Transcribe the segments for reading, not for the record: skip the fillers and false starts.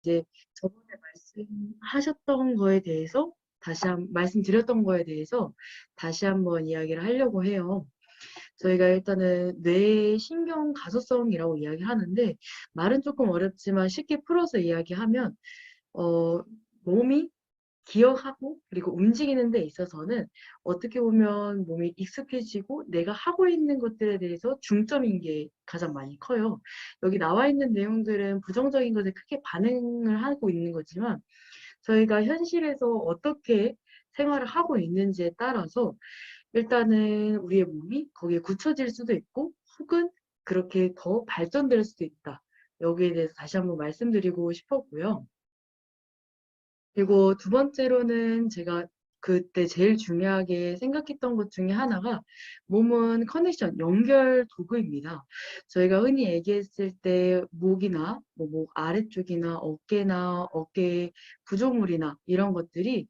이제 저번에 말씀하셨던 거에 대해서 말씀드렸던 거에 대해서 다시 한번 이야기를 하려고 해요. 저희가 일단은 뇌신경 가소성이라고 이야기를 하는데 말은 조금 어렵지만 쉽게 풀어서 이야기하면 몸이 기억하고 그리고 움직이는 데 있어서는 어떻게 보면 몸이 익숙해지고 내가 하고 있는 것들에 대해서 중점인 게 가장 많이 커요. 여기 나와 있는 내용들은 부정적인 것에 크게 반응을 하고 있는 거지만 저희가 현실에서 어떻게 생활을 하고 있는지에 따라서 일단은 우리의 몸이 거기에 굳혀질 수도 있고 혹은 그렇게 더 발전될 수도 있다. 여기에 대해서 다시 한번 말씀드리고 싶었고요. 그리고 두 번째로는 제가 그때 제일 중요하게 생각했던 것 중에 하나가 몸은 커넥션, 연결 도구입니다. 저희가 흔히 얘기했을 때 목이나 목 아래쪽이나 어깨나 어깨 구조물이나 이런 것들이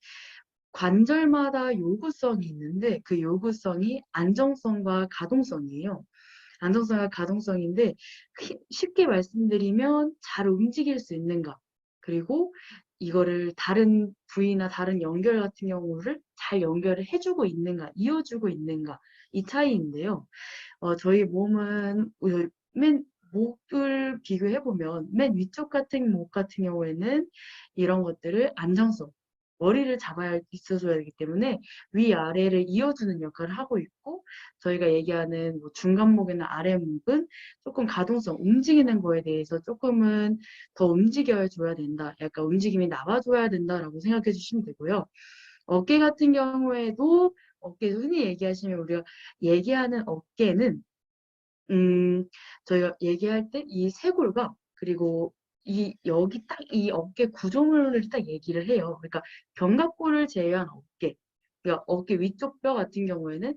관절마다 요구성이 있는데 그 요구성이 안정성과 가동성이에요. 안정성과 가동성인데 쉽게 말씀드리면 잘 움직일 수 있는가 그리고 이거를 다른 부위나 다른 연결 같은 경우를 잘 연결을 해주고 있는가 이어주고 있는가 이 차이인데요. 저희 몸은 맨 목을 비교해보면 맨 위쪽 같은 목 같은 경우에는 이런 것들을 안정성 머리를 잡아야 있어줘야 되기 때문에 위아래를 이어주는 역할을 하고 있고 저희가 얘기하는 뭐 중간목이나 아랫목은 조금 가동성, 움직이는 거에 대해서 조금은 더 움직여줘야 된다. 약간 움직임이 나와줘야 된다라고 생각해 주시면 되고요. 어깨 같은 경우에도 어깨 흔히 얘기하시면 우리가 얘기하는 어깨는 저희가 얘기할 때 이 쇄골과 그리고 여기 딱 이 어깨 구조물을 딱 얘기를 해요. 그러니까 견갑골을 제외한 어깨. 그러니까 어깨 위쪽 뼈 같은 경우에는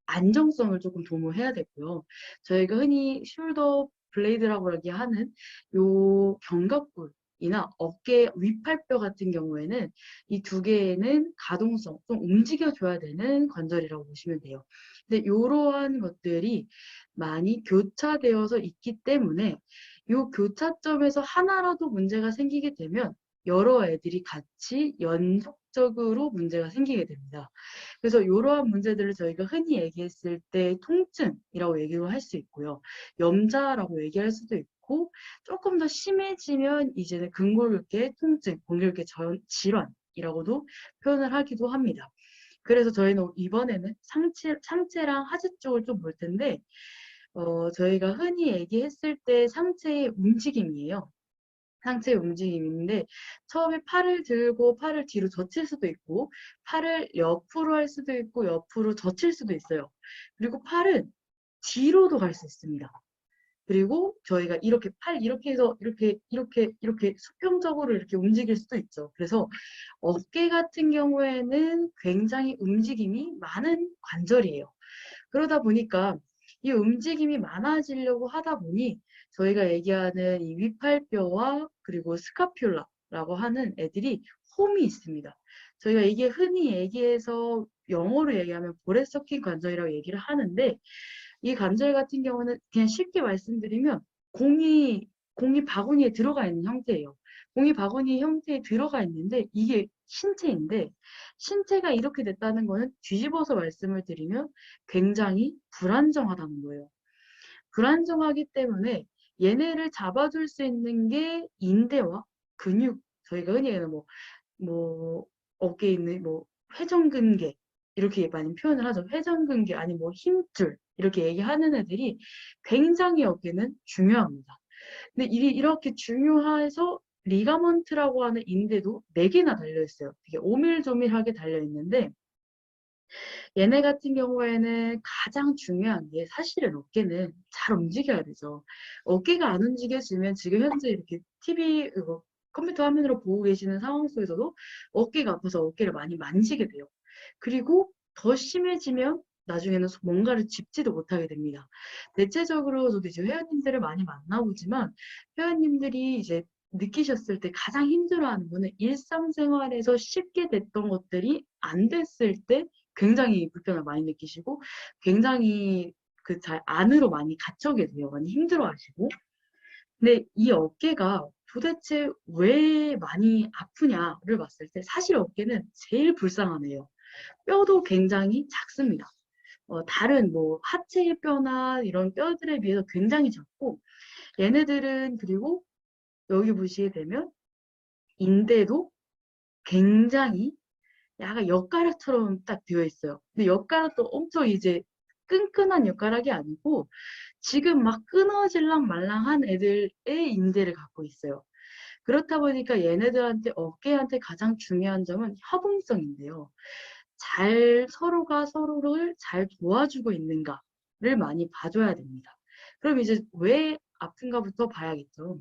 안정성을 조금 도모해야 되고요. 저희가 흔히 숄더 블레이드라고 얘기하는 요 견갑골이나 어깨 위팔뼈 같은 경우에는 이 두 개에는 가동성, 좀 움직여줘야 되는 관절이라고 보시면 돼요. 근데 이러한 것들이 많이 교차되어서 있기 때문에 요 교차점에서 하나라도 문제가 생기게 되면 여러 애들이 같이 연속적으로 문제가 생기게 됩니다. 그래서 이러한 문제들을 저희가 흔히 얘기했을 때 통증이라고 얘기를 할 수 있고요. 염자라고 얘기할 수도 있고 조금 더 심해지면 이제는 근골격계 통증, 공격계 질환이라고도 표현을 하기도 합니다. 그래서 저희는 이번에는 상체랑 하체 쪽을 좀 볼 텐데 저희가 흔히 얘기했을 때 상체의 움직임이에요. 상체 움직임인데 처음에 팔을 들고 팔을 뒤로 젖힐 수도 있고 팔을 옆으로 할 수도 있고 옆으로 젖힐 수도 있어요. 그리고 팔은 뒤로도 갈 수 있습니다. 그리고 저희가 이렇게 팔 이렇게 해서 이렇게 수평적으로 이렇게 움직일 수도 있죠. 그래서 어깨 같은 경우에는 굉장히 움직임이 많은 관절이에요. 그러다 보니까 이 움직임이 많아지려고 하다 보니 저희가 얘기하는 이 위팔뼈와 그리고 스카퓰라라고 하는 애들이 홈이 있습니다. 저희가 이게 흔히 얘기해서 영어로 얘기하면 보레서킨 관절이라고 얘기를 하는데 이 관절 같은 경우는 그냥 쉽게 말씀드리면 공이 바구니에 들어가 있는 형태예요. 공이 바구니 형태에 들어가 있는데 이게 신체인데 신체가 이렇게 됐다는 거는 뒤집어서 말씀을 드리면 굉장히 불안정하다는 거예요. 불안정하기 때문에 얘네를 잡아줄 수 있는 게 인대와 근육, 저희가 흔히 얘기하는 뭐 어깨에 있는 뭐 회전근개 이렇게 많이 표현을 하죠. 회전근개 아니 뭐 힘줄 이렇게 얘기하는 애들이 굉장히 어깨는 중요합니다. 근데 이렇게 중요해서 리가먼트라고 하는 인대도 4개나 달려 있어요. 되게 오밀조밀하게 달려 있는데 얘네 같은 경우에는 가장 중요한 게 사실은 어깨는 잘 움직여야 되죠. 어깨가 안 움직여지면 지금 현재 이렇게 TV, 컴퓨터 화면으로 보고 계시는 상황 속에서도 어깨가 아파서 어깨를 많이 만지게 돼요. 그리고 더 심해지면 나중에는 뭔가를 짚지도 못하게 됩니다. 대체적으로 저도 이제 회원님들을 많이 만나보지만 회원님들이 이제 느끼셨을 때 가장 힘들어하는 거는 일상생활에서 쉽게 됐던 것들이 안 됐을 때 굉장히 불편함을 많이 느끼시고 굉장히 잘 안으로 많이 갇혀게 돼요. 많이 힘들어하시고. 근데 이 어깨가 도대체 왜 많이 아프냐를 봤을 때 사실 어깨는 제일 불쌍하네요. 뼈도 굉장히 작습니다. 다른 뭐 하체의 뼈나 이런 뼈들에 비해서 굉장히 작고 얘네들은 그리고 여기 보시게 되면 인대도 굉장히 약간 엿가락처럼 딱 되어 있어요. 근데 엿가락도 엄청 이제 끈끈한 엿가락이 아니고 지금 막 끊어질랑 말랑한 애들의 인대를 갖고 있어요. 그렇다 보니까 얘네들한테 어깨한테 가장 중요한 점은 협응성인데요. 서로가 서로를 잘 도와주고 있는가를 많이 봐줘야 됩니다. 그럼 이제 왜 아픈가부터 봐야겠죠.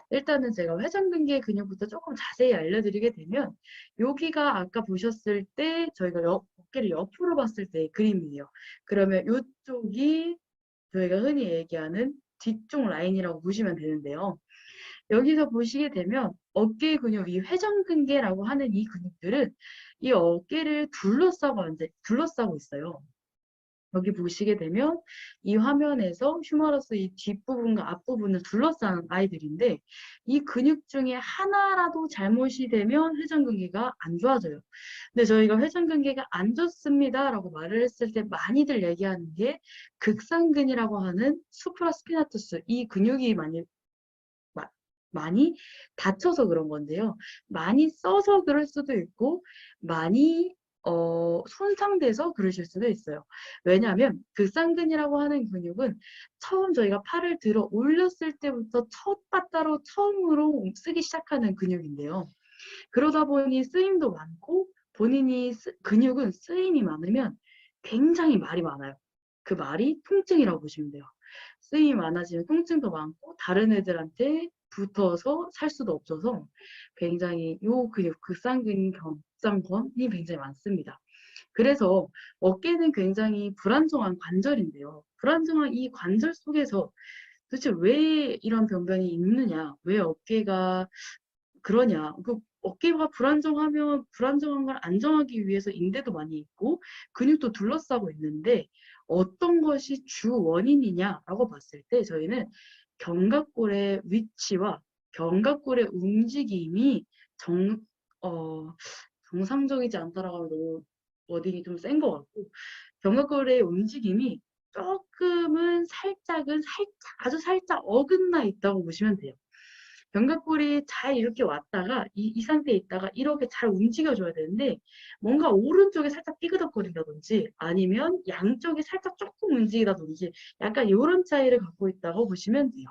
일단은 제가 회전근개 근육부터 조금 자세히 알려드리게 되면 여기가 아까 보셨을 때 저희가 어깨를 옆으로 봤을 때의 그림이에요. 그러면 이쪽이 저희가 흔히 얘기하는 뒤쪽 라인이라고 보시면 되는데요. 여기서 보시게 되면 어깨 근육, 이 회전근개라고 하는 이 근육들은 이 어깨를 둘러싸고 있어요. 여기 보시게 되면 이 화면에서 휴머러스 이 뒷부분과 앞부분을 둘러싼 아이들인데 이 근육 중에 하나라도 잘못이 되면 회전근개가 안 좋아져요. 근데 저희가 회전근개가 안 좋습니다라고 말을 했을 때 많이들 얘기하는 게 극상근이라고 하는 수프라스피나투스 이 근육이 많이 다쳐서 그런 건데요. 많이 써서 그럴 수도 있고 많이 손상돼서 그러실 수도 있어요. 왜냐하면 극상근이라고 하는 근육은 처음 저희가 팔을 들어 올렸을 때부터 첫 바따로 처음으로 쓰기 시작하는 근육인데요. 그러다 보니 쓰임도 많고 본인이 근육은 쓰임이 많으면 굉장히 말이 많아요. 그 말이 통증이라고 보시면 돼요. 쓰임이 많아지면 통증도 많고 다른 애들한테 붙어서 살 수도 없어서 굉장히 요 근육, 극상근, 경상권이 굉장히 많습니다. 그래서 어깨는 굉장히 불안정한 관절인데요. 불안정한 이 관절 속에서 도대체 왜 이런 병변이 있느냐, 왜 어깨가 그러냐. 그 어깨가 불안정하면 불안정한 걸 안정하기 위해서 인대도 많이 있고 근육도 둘러싸고 있는데 어떤 것이 주 원인이냐라고 봤을 때 저희는 견갑골의 위치와 견갑골의 움직임이 정, 어, 정상적이지 않다라고 하면 너무 워딩이 좀 센 것 같고 견갑골의 움직임이 조금은 아주 살짝 어긋나 있다고 보시면 돼요. 견갑골이 잘 이렇게 왔다가 이 상태에 있다가 이렇게 잘 움직여줘야 되는데 뭔가 오른쪽에 살짝 삐그덕거린다든지 아니면 양쪽이 살짝 조금 움직이다든지 약간 이런 차이를 갖고 있다고 보시면 돼요.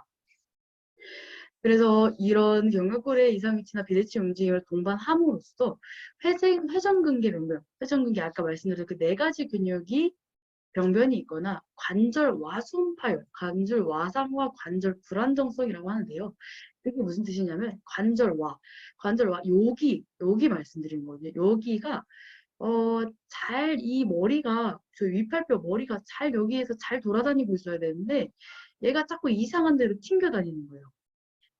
그래서 이런 견갑골의 이상 위치나 비대칭 움직임을 동반함으로써 회전근개 병변, 회전근개 아까 말씀드린 그 네 가지 근육이 병변이 있거나 관절 와손파열, 관절 와상과 관절 불안정성이라고 하는데요. 그게 무슨 뜻이냐면 관절와 여기 말씀드린 거거든요. 여기가 잘 이 머리가 저 위팔뼈 머리가 잘 여기에서 잘 돌아다니고 있어야 되는데 얘가 자꾸 이상한 데로 튕겨 다니는 거예요.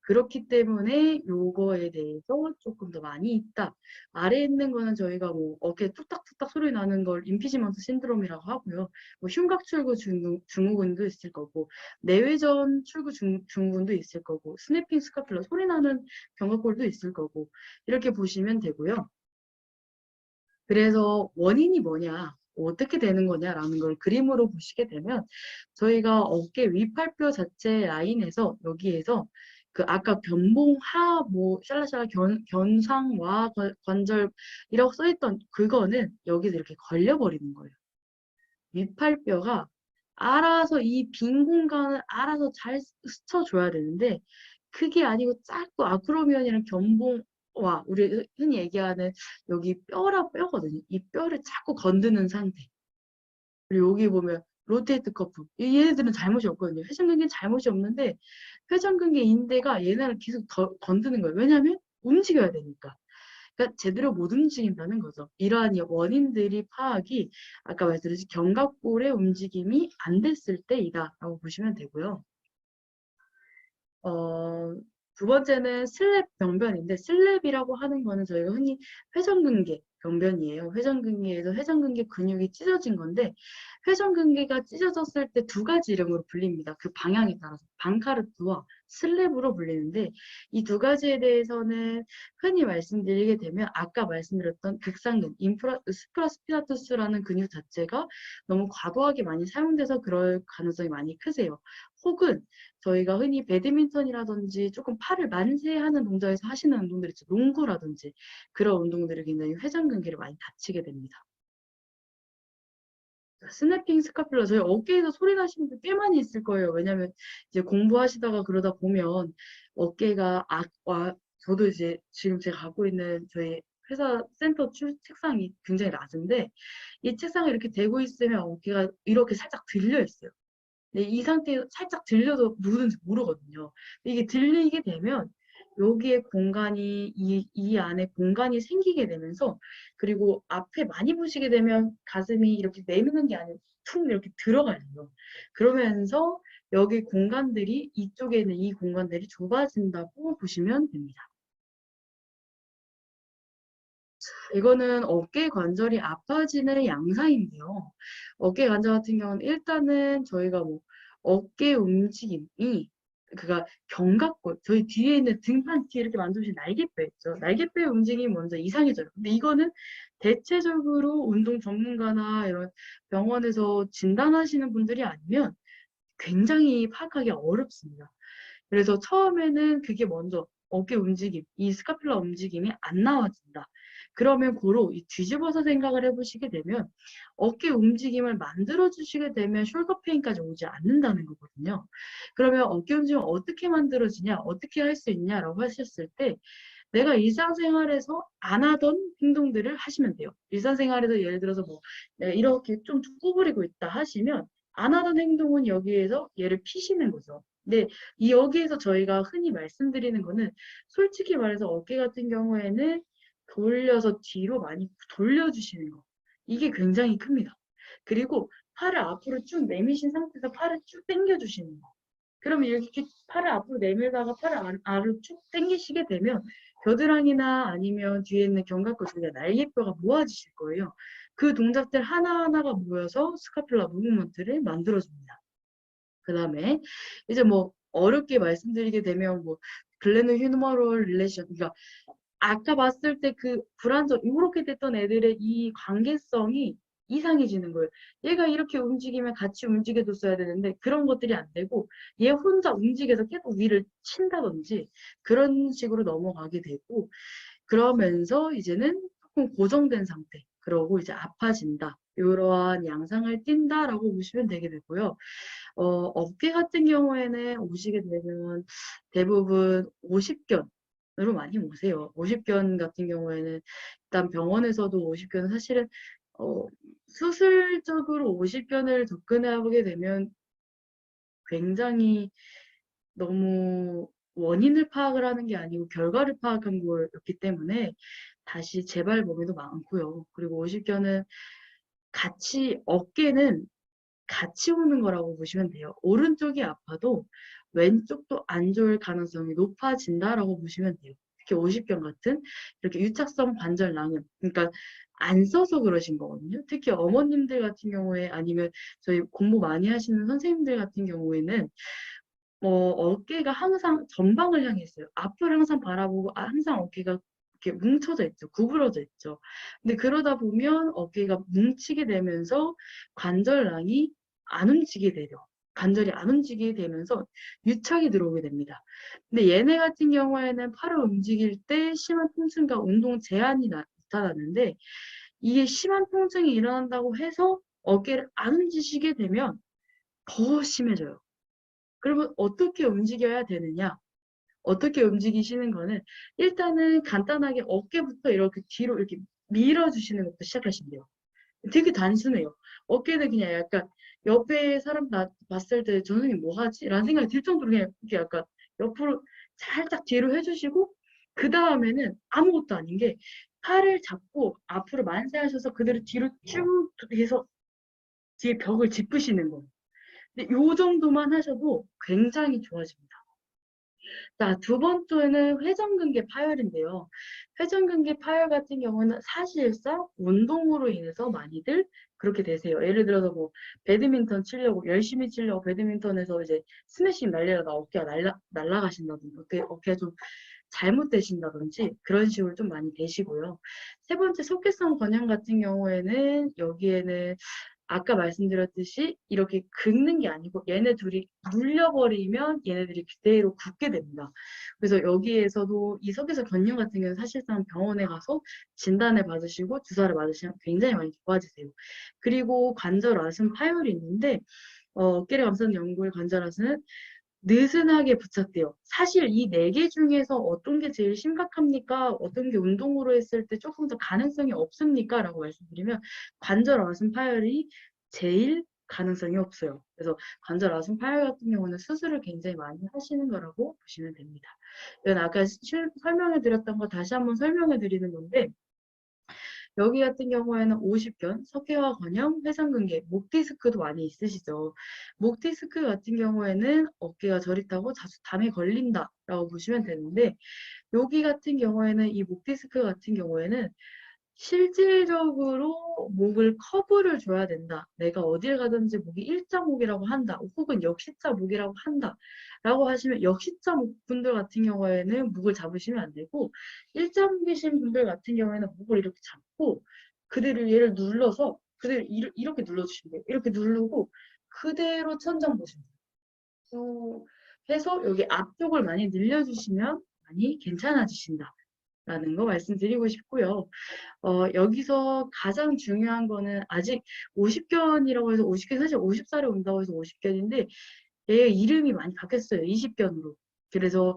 그렇기 때문에 요거에 대해서 조금 더 많이 있다. 아래에 있는 거는 저희가 뭐 어깨 뚝딱뚝딱 소리 나는 걸 임피지먼트 신드롬이라고 하고요. 뭐 흉곽 출구 증후군도 있을 거고 내외전 출구 증후군도 있을 거고 스냅핑 스카플러 소리 나는 견갑골도 있을 거고 이렇게 보시면 되고요. 그래서 원인이 뭐냐, 어떻게 되는 거냐라는 걸 그림으로 보시게 되면 저희가 어깨 위팔뼈 자체 라인에서 여기에서 그 아까 견봉하 뭐 샬라샬라 견상와 관절이라고 써있던 그거는 여기서 이렇게 걸려버리는 거예요. 위팔뼈가 알아서 이 빈 공간을 알아서 잘 스쳐줘야 되는데 그게 아니고 자꾸 아크로미언이랑 견봉와 우리 흔히 얘기하는 여기 뼈거든요. 이 뼈를 자꾸 건드는 상태. 그리고 여기 보면 로테이트 커프. 얘네들은 잘못이 없거든요. 회전근개는 잘못이 없는데 회전근개 인대가 얘네를 계속 건드는 거예요. 왜냐하면 움직여야 되니까. 그러니까 제대로 못 움직인다는 거죠. 이러한 원인들이 파악이 아까 말씀드린 견갑골의 움직임이 안 됐을 때이다라고 보시면 되고요. 어, 두 번째는 슬랩 병변인데 슬랩이라고 하는 거는 저희가 흔히 회전근개 병변이에요. 회전근개에서 회전근개 근육이 찢어진 건데 회전근개가 찢어졌을 때 두 가지 이름으로 불립니다. 그 방향에 따라서 방카르트와 슬랩으로 불리는데 이 두 가지에 대해서는 흔히 말씀드리게 되면 아까 말씀드렸던 극상근, 수프라스피나투스라는 근육 자체가 너무 과도하게 많이 사용돼서 그럴 가능성이 많이 크세요. 혹은 저희가 흔히 배드민턴이라든지 조금 팔을 만세하는 동작에서 하시는 운동들 있죠. 농구라든지 그런 운동들이 굉장히 회전근개를 많이 다치게 됩니다. 스냅핑 스카퓰라 저희 어깨에서 소리 나시는 분 꽤 많이 있을 거예요. 왜냐면 이제 공부하시다가 그러다 보면 어깨가 저도 이제 지금 제가 갖고 있는 저희 회사 센터 책상이 굉장히 낮은데 이 책상을 이렇게 대고 있으면 어깨가 이렇게 살짝 들려 있어요. 근데 이 상태에서 살짝 들려도 누군지 모르거든요. 이게 들리게 되면 여기에 공간이 이 안에 공간이 생기게 되면서 그리고 앞에 많이 보시게 되면 가슴이 이렇게 내미는 게 아니고 툭 이렇게 들어가요. 그러면서 여기 공간들이 이쪽에 있는 이 공간들이 좁아진다고 보시면 됩니다. 이거는 어깨 관절이 아파지는 양상인데요. 어깨 관절 같은 경우는 일단은 저희가 뭐 어깨 움직임이 그가 견갑골 저희 뒤에 있는 등판 뒤에 이렇게 만져보신 날개뼈 있죠. 날개뼈의 움직임이 먼저 이상해져요. 근데 이거는 대체적으로 운동 전문가나 이런 병원에서 진단하시는 분들이 아니면 굉장히 파악하기 어렵습니다. 그래서 처음에는 그게 먼저 어깨 움직임, 이 스카퓰라 움직임이 안 나와진다. 그러면 고로 이 뒤집어서 생각을 해보시게 되면 어깨 움직임을 만들어 주시게 되면 숄더 페인까지 오지 않는다는 거거든요. 그러면 어깨 움직임을 어떻게 만들어지냐, 어떻게 할 수 있냐라고 하셨을 때 내가 일상생활에서 안 하던 행동들을 하시면 돼요. 일상생활에서 예를 들어서 뭐 내가 이렇게 좀 구부리고 있다 하시면 안 하던 행동은 여기에서 얘를 피시는 거죠. 근데 이 여기에서 저희가 흔히 말씀드리는 거는 솔직히 말해서 어깨 같은 경우에는 돌려서 뒤로 많이 돌려주시는 거. 이게 굉장히 큽니다. 그리고 팔을 앞으로 쭉 내미신 상태에서 팔을 쭉 당겨주시는 거. 그러면 이렇게 팔을 앞으로 내밀다가 팔을 아래로 쭉 당기시게 되면 겨드랑이나 아니면 뒤에 있는 견갑골 쪽에 날개뼈가 모아지실 거예요. 그 동작들 하나하나가 모여서 스카퓰라 무브먼트를 만들어줍니다. 그 다음에 이제 뭐 어렵게 말씀드리게 되면 뭐 글래너 휴머럴 릴레이션 그러니까 아까 봤을 때 그 불안정 이렇게 됐던 애들의 이 관계성이 이상해지는 거예요. 얘가 이렇게 움직이면 같이 움직여줬어야 되는데 그런 것들이 안 되고 얘 혼자 움직여서 계속 위를 친다든지 그런 식으로 넘어가게 되고 그러면서 이제는 조금 고정된 상태 그러고 이제 아파진다. 이러한 양상을 띈다라고 보시면 되게 되고요. 어깨 같은 경우에는 오시게 되면 대부분 50견으로 많이 오세요. 50견 같은 경우에는 일단 병원에서도 50견은 사실은 수술적으로 50견을 접근해 보게 되면 굉장히 너무 원인을 파악을 하는 게 아니고 결과를 파악한 거였기 때문에 다시 재발범위도 많고요. 그리고 50견은 같이 어깨는 같이 오는 거라고 보시면 돼요. 오른쪽이 아파도 왼쪽도 안 좋을 가능성이 높아진다라고 보시면 돼요. 특히 50견 같은 이렇게 유착성 관절 낭은 그러니까 안 써서 그러신 거거든요. 특히 어머님들 같은 경우에 아니면 저희 공부 많이 하시는 선생님들 같은 경우에는 어깨가 항상 전방을 향해 있어요. 앞을 항상 바라보고 항상 어깨가 이렇게 뭉쳐져 있죠. 구부러져 있죠. 근데 그러다 보면 어깨가 뭉치게 되면서 관절랑이 안 움직이게 되죠. 관절이 안 움직이게 되면서 유착이 들어오게 됩니다. 근데 얘네 같은 경우에는 팔을 움직일 때 심한 통증과 운동 제한이 나타나는데 이게 심한 통증이 일어난다고 해서 어깨를 안 움직이게 되면 더 심해져요. 그러면 어떻게 움직여야 되느냐? 어떻게 움직이시는 거는 일단은 간단하게 어깨부터 이렇게 뒤로 이렇게 밀어주시는 것부터 시작하시면 돼요. 되게 단순해요. 어깨는 그냥 약간 옆에 사람 봤을 때 저 선생님 뭐 하지? 라는 생각이 들 정도로 그냥 이렇게 약간 옆으로 살짝 뒤로 해주시고 그 다음에는 아무것도 아닌 게 팔을 잡고 앞으로 만세하셔서 그대로 뒤로 쭉 해서 뒤에 벽을 짚으시는 거예요. 근데 요 정도만 하셔도 굉장히 좋아집니다. 자, 두 번째는 회전근개 파열인데요. 회전근개 파열 같은 경우는 사실상 운동으로 인해서 많이들 그렇게 되세요. 예를 들어서 뭐 배드민턴 치려고 열심히 치려고 배드민턴에서 이제 스매싱 날리다가 어깨가 날아가신다든지 어깨가 좀 잘못되신다든지 그런 식으로 좀 많이 되시고요. 세 번째 속개성 건양 같은 경우에는 여기에는 아까 말씀드렸듯이 이렇게 긁는 게 아니고 얘네 둘이 눌려버리면 얘네들이 그대로 굳게 됩니다. 그래서 여기에서도 이 석유소 견융 같은 경우는 사실상 병원에 가서 진단을 받으시고 주사를 맞으시면 굉장히 많이 좋아지세요. 그리고 관절 아슴 파열이 있는데 어깨를 감싼 연골 관절 아슴은 느슨하게 부착돼요. 사실 이 네 개 중에서 어떤 게 제일 심각합니까? 어떤 게 운동으로 했을 때 조금 더 가능성이 없습니까? 라고 말씀드리면 관절 아슴 파열이 제일 가능성이 없어요. 그래서 관절 아슴 파열 같은 경우는 수술을 굉장히 많이 하시는 거라고 보시면 됩니다. 이건 아까 설명해 드렸던 거 다시 한번 설명해 드리는 건데 여기 같은 경우에는 오십견, 석회화 권형, 회전근개, 목 디스크도 많이 있으시죠. 목 디스크 같은 경우에는 어깨가 저릿하고 자주 담에 걸린다라고 보시면 되는데 여기 같은 경우에는 이 목 디스크 같은 경우에는 실질적으로 목을 커브를 줘야 된다. 내가 어딜 가든지 목이 일자목이라고 한다. 혹은 역시자목이라고 한다. 라고 하시면 역시자목 분들 같은 경우에는 목을 잡으시면 안 되고 일자목이신 분들 같은 경우에는 목을 이렇게 잡고 그대로 얘를 눌러서 그대로 이렇게 눌러주시면 돼요. 이렇게 누르고 그대로 천장 보시면 돼요. 쭉 해서 여기 앞쪽을 많이 늘려주시면 많이 괜찮아지신다. 라는 거 말씀드리고 싶고요. 여기서 가장 중요한 거는 아직 50견이라고 해서 50견 사실 50살에 온다고 해서 50견인데 얘 이름이 많이 바뀌었어요. 20견으로. 그래서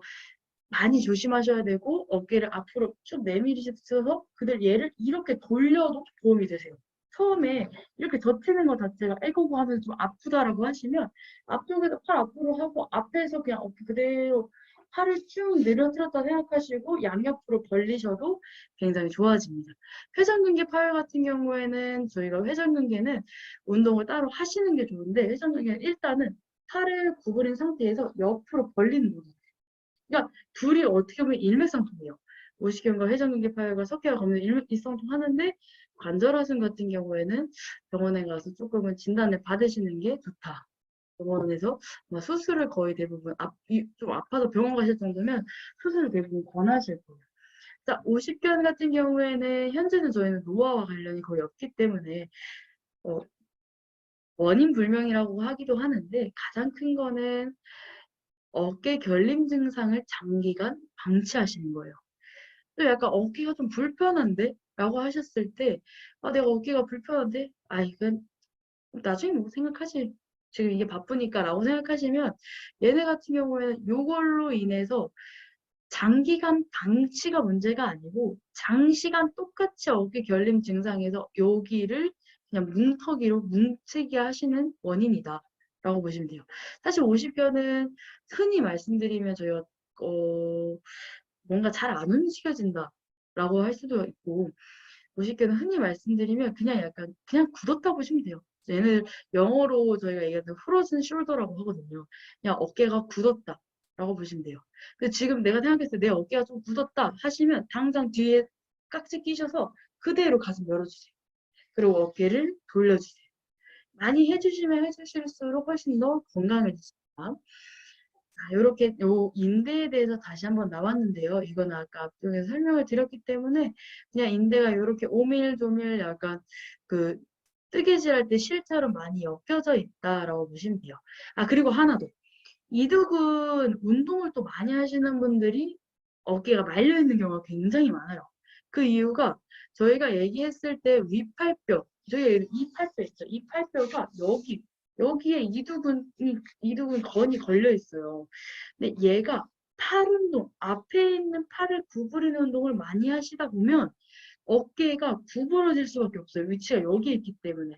많이 조심하셔야 되고 어깨를 앞으로 쭉 내밀으셔서 그들 얘를 이렇게 돌려도 도움이 되세요. 처음에 이렇게 젖히는 것 자체가 애고고 하면서 좀 아프다라고 하시면 앞쪽에서 팔 앞으로 하고 앞에서 그냥 어깨 그대로 팔을 쭉 내려들었다 생각하시고 양옆으로 벌리셔도 굉장히 좋아집니다. 회전근개 파열 같은 경우에는 저희가 회전근개는 운동을 따로 하시는 게 좋은데 회전근개는 일단은 팔을 구부린 상태에서 옆으로 벌리는 거예요. 그러니까 둘이 어떻게 보면 일맥상통해요. 오시경과 회전근개 파열과 석회와 검은 일맥상통하는데 관절하순 같은 경우에는 병원에 가서 조금은 진단을 받으시는 게 좋다. 병원에서 수술을 거의 대부분 좀 아파서 병원 가실 정도면 수술을 대부분 권하실 거예요. 자, 50견 같은 경우에는 현재는 저희는 노화와 관련이 거의 없기 때문에 어, 원인 불명이라고 하기도 하는데 가장 큰 거는 어깨 결림 증상을 장기간 방치하시는 거예요. 또 약간 어깨가 좀 불편한데? 라고 하셨을 때, 아, 내가 어깨가 불편한데? 아, 이건 나중에 뭐 생각하지. 지금 이게 바쁘니까 라고 생각하시면 얘네 같은 경우에는 요걸로 인해서 장기간 방치가 문제가 아니고 장시간 똑같이 어깨 결림 증상에서 여기를 그냥 뭉터기로 뭉치게 하시는 원인이다. 라고 보시면 돼요. 사실 50견은 흔히 말씀드리면 저희가 뭔가 잘 안 움직여진다. 라고 할 수도 있고 50견은 흔히 말씀드리면 그냥 약간 그냥 굳었다 보시면 돼요. 얘는 영어로 저희가 얘기하는 frozen shoulder라고 하거든요. 그냥 어깨가 굳었다. 라고 보시면 돼요. 근데 지금 내가 생각했을 때 내 어깨가 좀 굳었다 하시면 당장 뒤에 깍지 끼셔서 그대로 가슴 열어주세요. 그리고 어깨를 돌려주세요. 많이 해주시면 해주실수록 훨씬 더 건강해지십니다. 이렇게 요 인대에 대해서 다시 한번 나왔는데요. 이거는 아까 앞쪽에서 설명을 드렸기 때문에 그냥 인대가 이렇게 오밀조밀 약간 그 뜨개질할 때 실처럼 많이 엮여져 있다라고 보시면 돼요. 아, 그리고 하나 더. 이두근 운동을 또 많이 하시는 분들이 어깨가 말려 있는 경우가 굉장히 많아요. 그 이유가 저희가 얘기했을 때 위팔뼈, 저희 이팔뼈 있죠. 이팔뼈가 여기에 이두근 건이 걸려 있어요. 근데 얘가 팔 운동, 앞에 있는 팔을 구부리는 운동을 많이 하시다 보면 어깨가 구부러질 수밖에 없어요. 위치가 여기에 있기 때문에.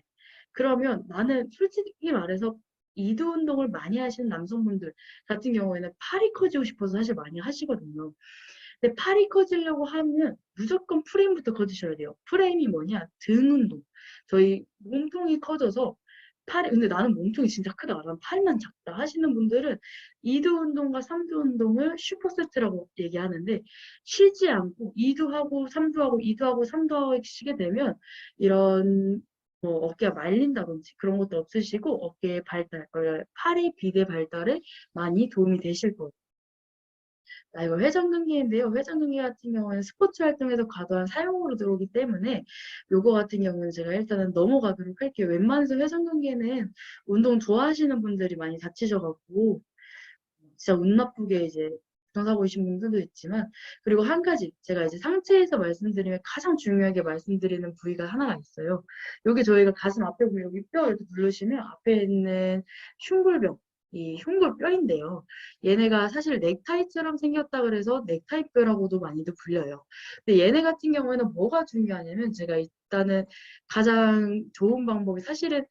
그러면 나는 솔직히 말해서 이두 운동을 많이 하시는 남성분들 같은 경우에는 팔이 커지고 싶어서 사실 많이 하시거든요. 근데 팔이 커지려고 하면 무조건 프레임부터 커지셔야 돼요. 프레임이 뭐냐? 등 운동. 저희 몸통이 커져서 팔이, 근데 나는 몸통이 진짜 크다, 난 팔만 작다 하시는 분들은 2두 운동과 3두 운동을 슈퍼세트라고 얘기하는데, 쉬지 않고 2두 하고 3두 하고 2두 하고 3두 하고 쉬게 되면 이런 뭐 어깨가 말린다든지 그런 것도 없으시고 어깨의 발달, 팔의 비대 발달에 많이 도움이 되실 거예요. 이거 회전근개인데요. 회전근개 같은 경우에는 스포츠 활동에서 과도한 사용으로 들어오기 때문에 요거 같은 경우는 제가 일단은 넘어가도록 할게요. 웬만해서 회전근개는 운동 좋아하시는 분들이 많이 다치셔갖고 진짜 운 나쁘게 이제 부상사고이신 분들도 있지만, 그리고 한 가지 제가 이제 상체에서 말씀드리면 가장 중요하게 말씀드리는 부위가 하나가 있어요. 여기 저희가 가슴 앞에 보면 여기 뼈 이렇게 누르시면 앞에 있는 흉골병, 이 흉골뼈인데요. 얘네가 사실 넥타이처럼 생겼다 그래서 넥타이뼈라고도 많이들 불려요. 근데 얘네 같은 경우에는 뭐가 중요하냐면, 제가 일단은 가장 좋은 방법이 사실은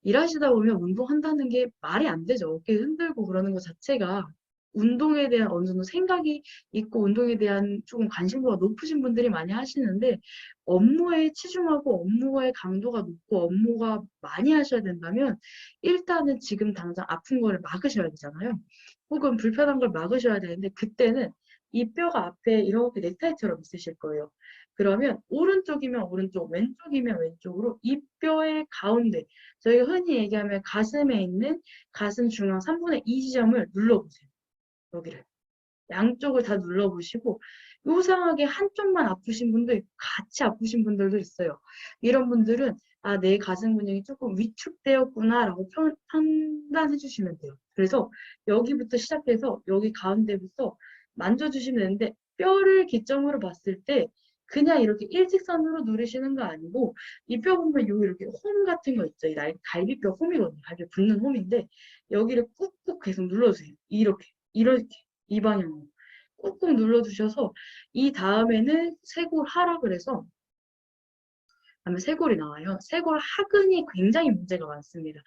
일하시다 보면 운동한다는 게 말이 안 되죠. 어깨 흔들고 그러는 것 자체가 운동에 대한 어느 정도 생각이 있고 운동에 대한 조금 관심도가 높으신 분들이 많이 하시는데, 업무에 치중하고 업무의 강도가 높고 업무가 많이 하셔야 된다면 일단은 지금 당장 아픈 거를 막으셔야 되잖아요. 혹은 불편한 걸 막으셔야 되는데, 그때는 이 뼈가 앞에 이렇게 넥타이처럼 있으실 거예요. 그러면 오른쪽이면 오른쪽, 왼쪽이면 왼쪽으로 이 뼈의 가운데, 저희가 흔히 얘기하면 가슴에 있는 가슴 중앙 3분의 2 지점을 눌러보세요. 여기를. 양쪽을 다 눌러보시고, 요상하게 한쪽만 아프신 분도 있고 같이 아프신 분들도 있어요. 이런 분들은 아, 내 가슴 근육이 조금 위축되었구나 라고 판단해 주시면 돼요. 그래서 여기부터 시작해서 여기 가운데부터 만져주시면 되는데, 뼈를 기점으로 봤을 때 그냥 이렇게 일직선으로 누르시는 거 아니고, 이 뼈 보면 요 이렇게 홈 같은 거 있죠. 이 갈비뼈 홈이거든요. 갈비 붙는 홈인데 여기를 꾹꾹 계속 눌러주세요. 이렇게 이 방향으로 꾹꾹 눌러주셔서, 이 다음에는 쇄골하라 그래서 다음에 쇄골이 나와요. 쇄골 하근이 굉장히 문제가 많습니다.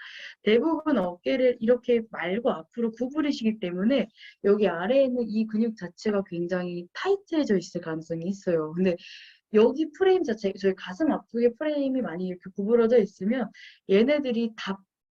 대부분 어깨를 이렇게 말고 앞으로 구부리시기 때문에 여기 아래에 있는 이 근육 자체가 굉장히 타이트해져 있을 가능성이 있어요. 근데 여기 프레임 자체, 저희 가슴 앞쪽에 프레임이 많이 이렇게 구부러져 있으면 얘네들이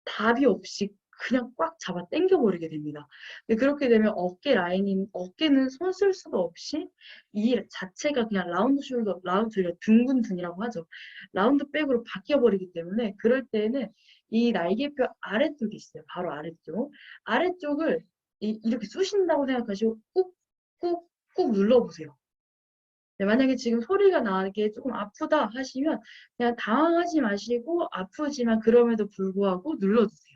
답이 없이 그냥 꽉 잡아 당겨버리게 됩니다. 근데 그렇게 되면 어깨는 손 쓸 수도 없이 이 자체가 그냥 라운드 숄더, 라운드, 저희가 둥근 등이라고 하죠. 라운드 백으로 바뀌어버리기 때문에 그럴 때는 이 날개뼈 아래쪽이 있어요. 바로 아래쪽. 아래쪽을 이렇게 쑤신다고 생각하시고 꾹꾹꾹 눌러보세요. 네, 만약에 지금 소리가 나게 조금 아프다 하시면 그냥 당황하지 마시고 아프지만 그럼에도 불구하고 눌러주세요.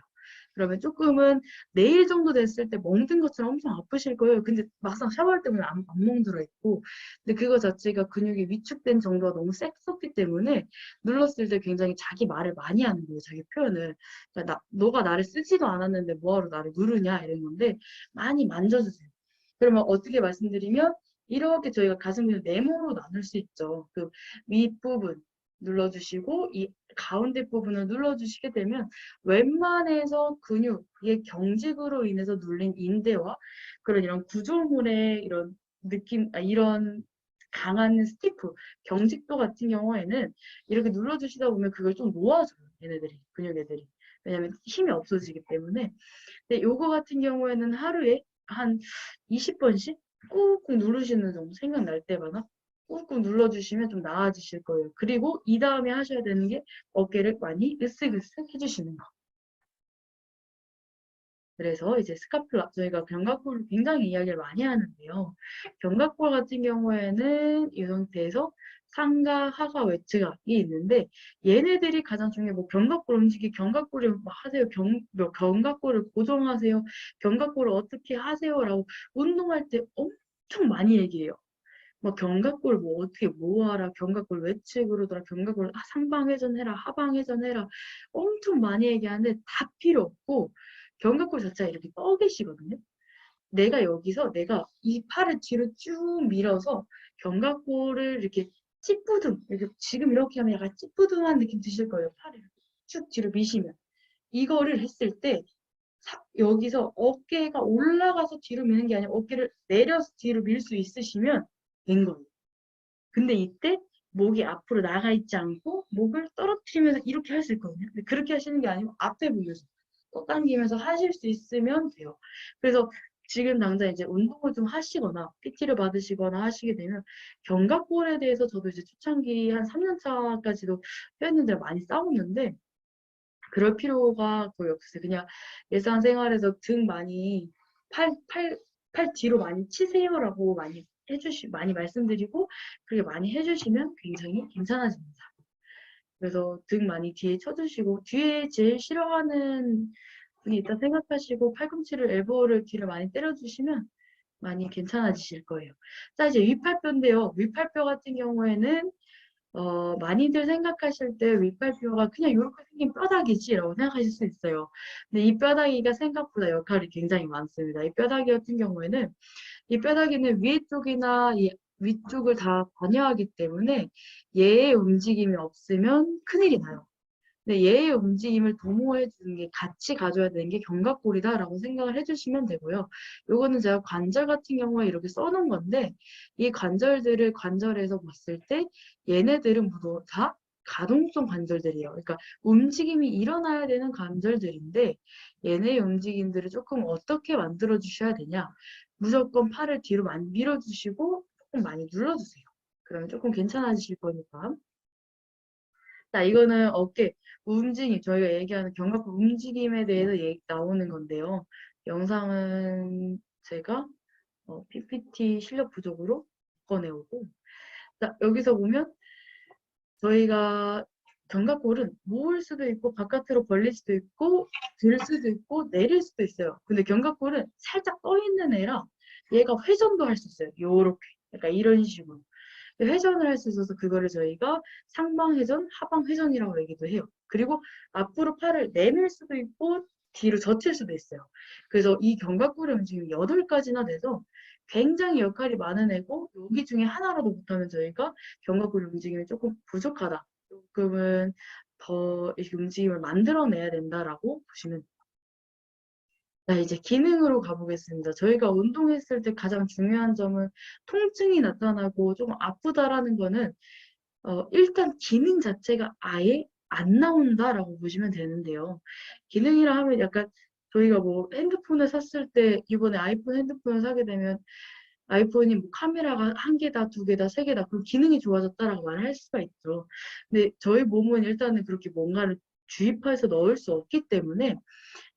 그러면 조금은 내일 정도 됐을 때 멍든 것처럼 엄청 아프실 거예요. 근데 막상 샤워할 때 보면 안 멍들어 있고, 근데 그거 자체가 근육이 위축된 정도가 너무 셌었기 때문에 눌렀을 때 굉장히 자기 말을 많이 하는 거예요. 자기 표현을. 그러니까 너가 나를 쓰지도 않았는데 뭐하러 나를 누르냐 이런 건데, 많이 만져주세요. 그러면 어떻게 말씀드리면 이렇게 저희가 가슴 근육 네모로 나눌 수 있죠. 그 윗부분 눌러주시고 이 가운데 부분을 눌러주시게 되면 웬만해서 근육, 이게 경직으로 인해서 눌린 인대와 그런 이런 구조물의 이런 느낌, 이런 강한 스티프, 경직도 같은 경우에는 이렇게 눌러주시다 보면 그걸 좀 놓아줘요. 얘네들이, 근육 애들이. 왜냐면 힘이 없어지기 때문에. 근데 요거 같은 경우에는 하루에 한 20번씩 꾹꾹 누르시는 정도, 생각날 때마다 꾹꾹 눌러주시면 좀 나아지실 거예요. 그리고 이 다음에 하셔야 되는 게 어깨를 많이 으쓱으쓱 해주시는 거. 그래서 이제 스카플라, 저희가 견갑골을 굉장히 이야기를 많이 하는데요. 견갑골 같은 경우에는 이 상태에서 상가, 하가, 외측각이 있는데, 얘네들이 가장 중요해. 뭐 견갑골 움직이, 견갑골을 뭐 하세요, 뭐 견갑골을 고정하세요, 견갑골을 어떻게 하세요라고 운동할 때 엄청 많이 얘기해요. 뭐 견갑골 뭐 어떻게 모아라, 견갑골 외측으로 돌아, 견갑골 상방회전해라, 하방회전해라, 엄청 많이 얘기하는데 다 필요 없고, 견갑골 자체가 이렇게 떠 계시거든요. 내가 여기서 내가 이 팔을 뒤로 쭉 밀어서 견갑골을 이렇게 찌뿌둥, 이렇게 지금 이렇게 하면 약간 찌뿌둥한 느낌 드실 거예요. 팔을 쭉 뒤로 미시면. 이거를 했을 때 여기서 어깨가 올라가서 뒤로 미는 게 아니라 어깨를 내려서 뒤로 밀 수 있으시면 된 거예요. 근데 이때 목이 앞으로 나가 있지 않고 목을 떨어뜨리면서 이렇게 할 수 있거든요. 근데 그렇게 하시는 게 아니고 앞에 보면서 또 당기면서 하실 수 있으면 돼요. 그래서 지금 당장 이제 운동을 좀 하시거나 PT를 받으시거나 하시게 되면 견갑골에 대해서 저도 이제 초창기 한 3년 차까지도 회원님들 많이 싸웠는데 그럴 필요가 거의 없으세요. 그냥 일상생활에서 등 많이 팔 뒤로 많이 치세요라고 많이 말씀드리고 그렇게 많이 해주시면 굉장히 괜찮아집니다. 그래서 등 많이 뒤에 쳐주시고 뒤에 제일 싫어하는 분이 있다 생각하시고 팔꿈치를 엘보를 뒤를 많이 때려주시면 많이 괜찮아지실 거예요. 자, 이제 위팔뼈인데요. 위팔뼈 같은 경우에는 많이들 생각하실 때 윗발뼈가 그냥 이렇게 생긴 뼈다귀지라고 생각하실 수 있어요. 근데 이 뼈다귀가 생각보다 역할이 굉장히 많습니다. 이 뼈다귀 같은 경우에는 이 뼈다귀는 위에 쪽이나 이 위쪽을 다 관여하기 때문에 얘의 움직임이 없으면 큰일이 나요. 근데 얘의 움직임을 도모해 주는 게 같이 가져야 되는 게 견갑골이다라고 생각을 해주시면 되고요. 요거는 제가 관절 같은 경우에 이렇게 써놓은 건데 이 관절들을 관절에서 봤을 때 얘네들은 모두 다 가동성 관절들이에요. 그러니까 움직임이 일어나야 되는 관절들인데 얘네의 움직임들을 조금 어떻게 만들어 주셔야 되냐. 무조건 팔을 뒤로 많이 밀어주시고 조금 많이 눌러주세요. 그러면 조금 괜찮아지실 거니까. 자, 이거는 어깨 움직임, 저희가 얘기하는 견갑골 움직임에 대해서 나오는 건데요. 영상은 제가 PPT 실력 부족으로 꺼내오고, 자, 여기서 보면 저희가 견갑골은 모을 수도 있고 바깥으로 벌릴 수도 있고 들 수도 있고 내릴 수도 있어요. 근데 견갑골은 살짝 떠 있는 애라 얘가 회전도 할 수 있어요. 요렇게. 약간 이런 식으로. 회전을 할 수 있어서 그거를 저희가 상방회전, 하방회전이라고 얘기도 해요. 그리고 앞으로 팔을 내밀 수도 있고 뒤로 젖힐 수도 있어요. 그래서 이 견갑골의 움직임이 8가지나 돼서 굉장히 역할이 많은 애고 여기 중에 하나라도 못하면 저희가 견갑골 움직임이 조금 부족하다. 조금은 더 이렇게 움직임을 만들어내야 된다라고 보시면 돼요. 자, 이제 기능으로 가보겠습니다. 저희가 운동했을 때 가장 중요한 점은 통증이 나타나고 조금 아프다라는 거는 일단 기능 자체가 아예 안 나온다라고 보시면 되는데요. 기능이라 하면 약간 저희가 뭐 핸드폰을 샀을 때 이번에 아이폰 핸드폰을 사게 되면 아이폰이 뭐 카메라가 1개다, 2개다, 3개다 그럼 기능이 좋아졌다라고 말할 수가 있죠. 근데 저희 몸은 일단은 그렇게 뭔가를 주입해서 넣을 수 없기 때문에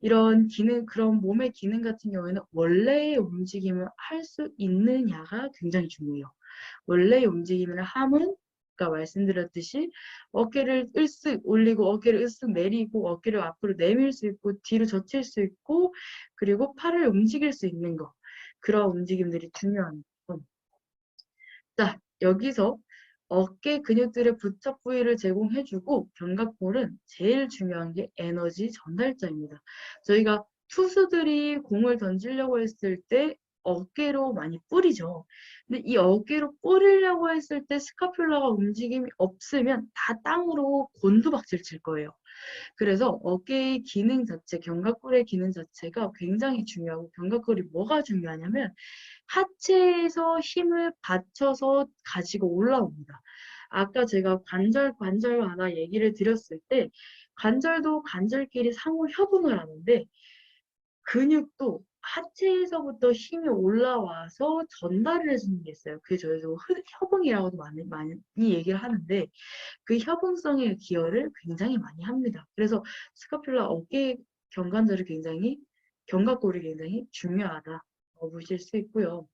이런 기능, 그런 몸의 기능 같은 경우에는 원래의 움직임을 할 수 있느냐가 굉장히 중요해요. 원래의 움직임을 함은 아까 말씀드렸듯이 어깨를 으쓱 올리고 어깨를 으쓱 내리고 어깨를 앞으로 내밀 수 있고 뒤로 젖힐 수 있고 그리고 팔을 움직일 수 있는 거. 그런 움직임들이 중요한 거. 자, 여기서 어깨 근육들의 부착 부위를 제공해주고 견갑골은 제일 중요한 게 에너지 전달자입니다. 저희가 투수들이 공을 던지려고 했을 때 어깨로 많이 뿌리죠. 근데 이 어깨로 뿌리려고 했을 때 스카퓰라가 움직임이 없으면 다 땅으로 곤두박질 칠 거예요. 그래서 어깨의 기능 자체, 견갑골의 기능 자체가 굉장히 중요하고 견갑골이 뭐가 중요하냐면 하체에서 힘을 받쳐서 가지고 올라옵니다. 아까 제가 관절마다 얘기를 드렸을 때 관절도 관절끼리 상호 협응을 하는데 근육도 하체에서부터 힘이 올라와서 전달을 해주는 게 있어요. 그게 저희도 협응이라고도 많이 얘기를 하는데 그 협응성의 기여를 굉장히 많이 합니다. 그래서 스카퓰라 어깨 견갑골이 굉장히 중요하다. 보실 수 있고요.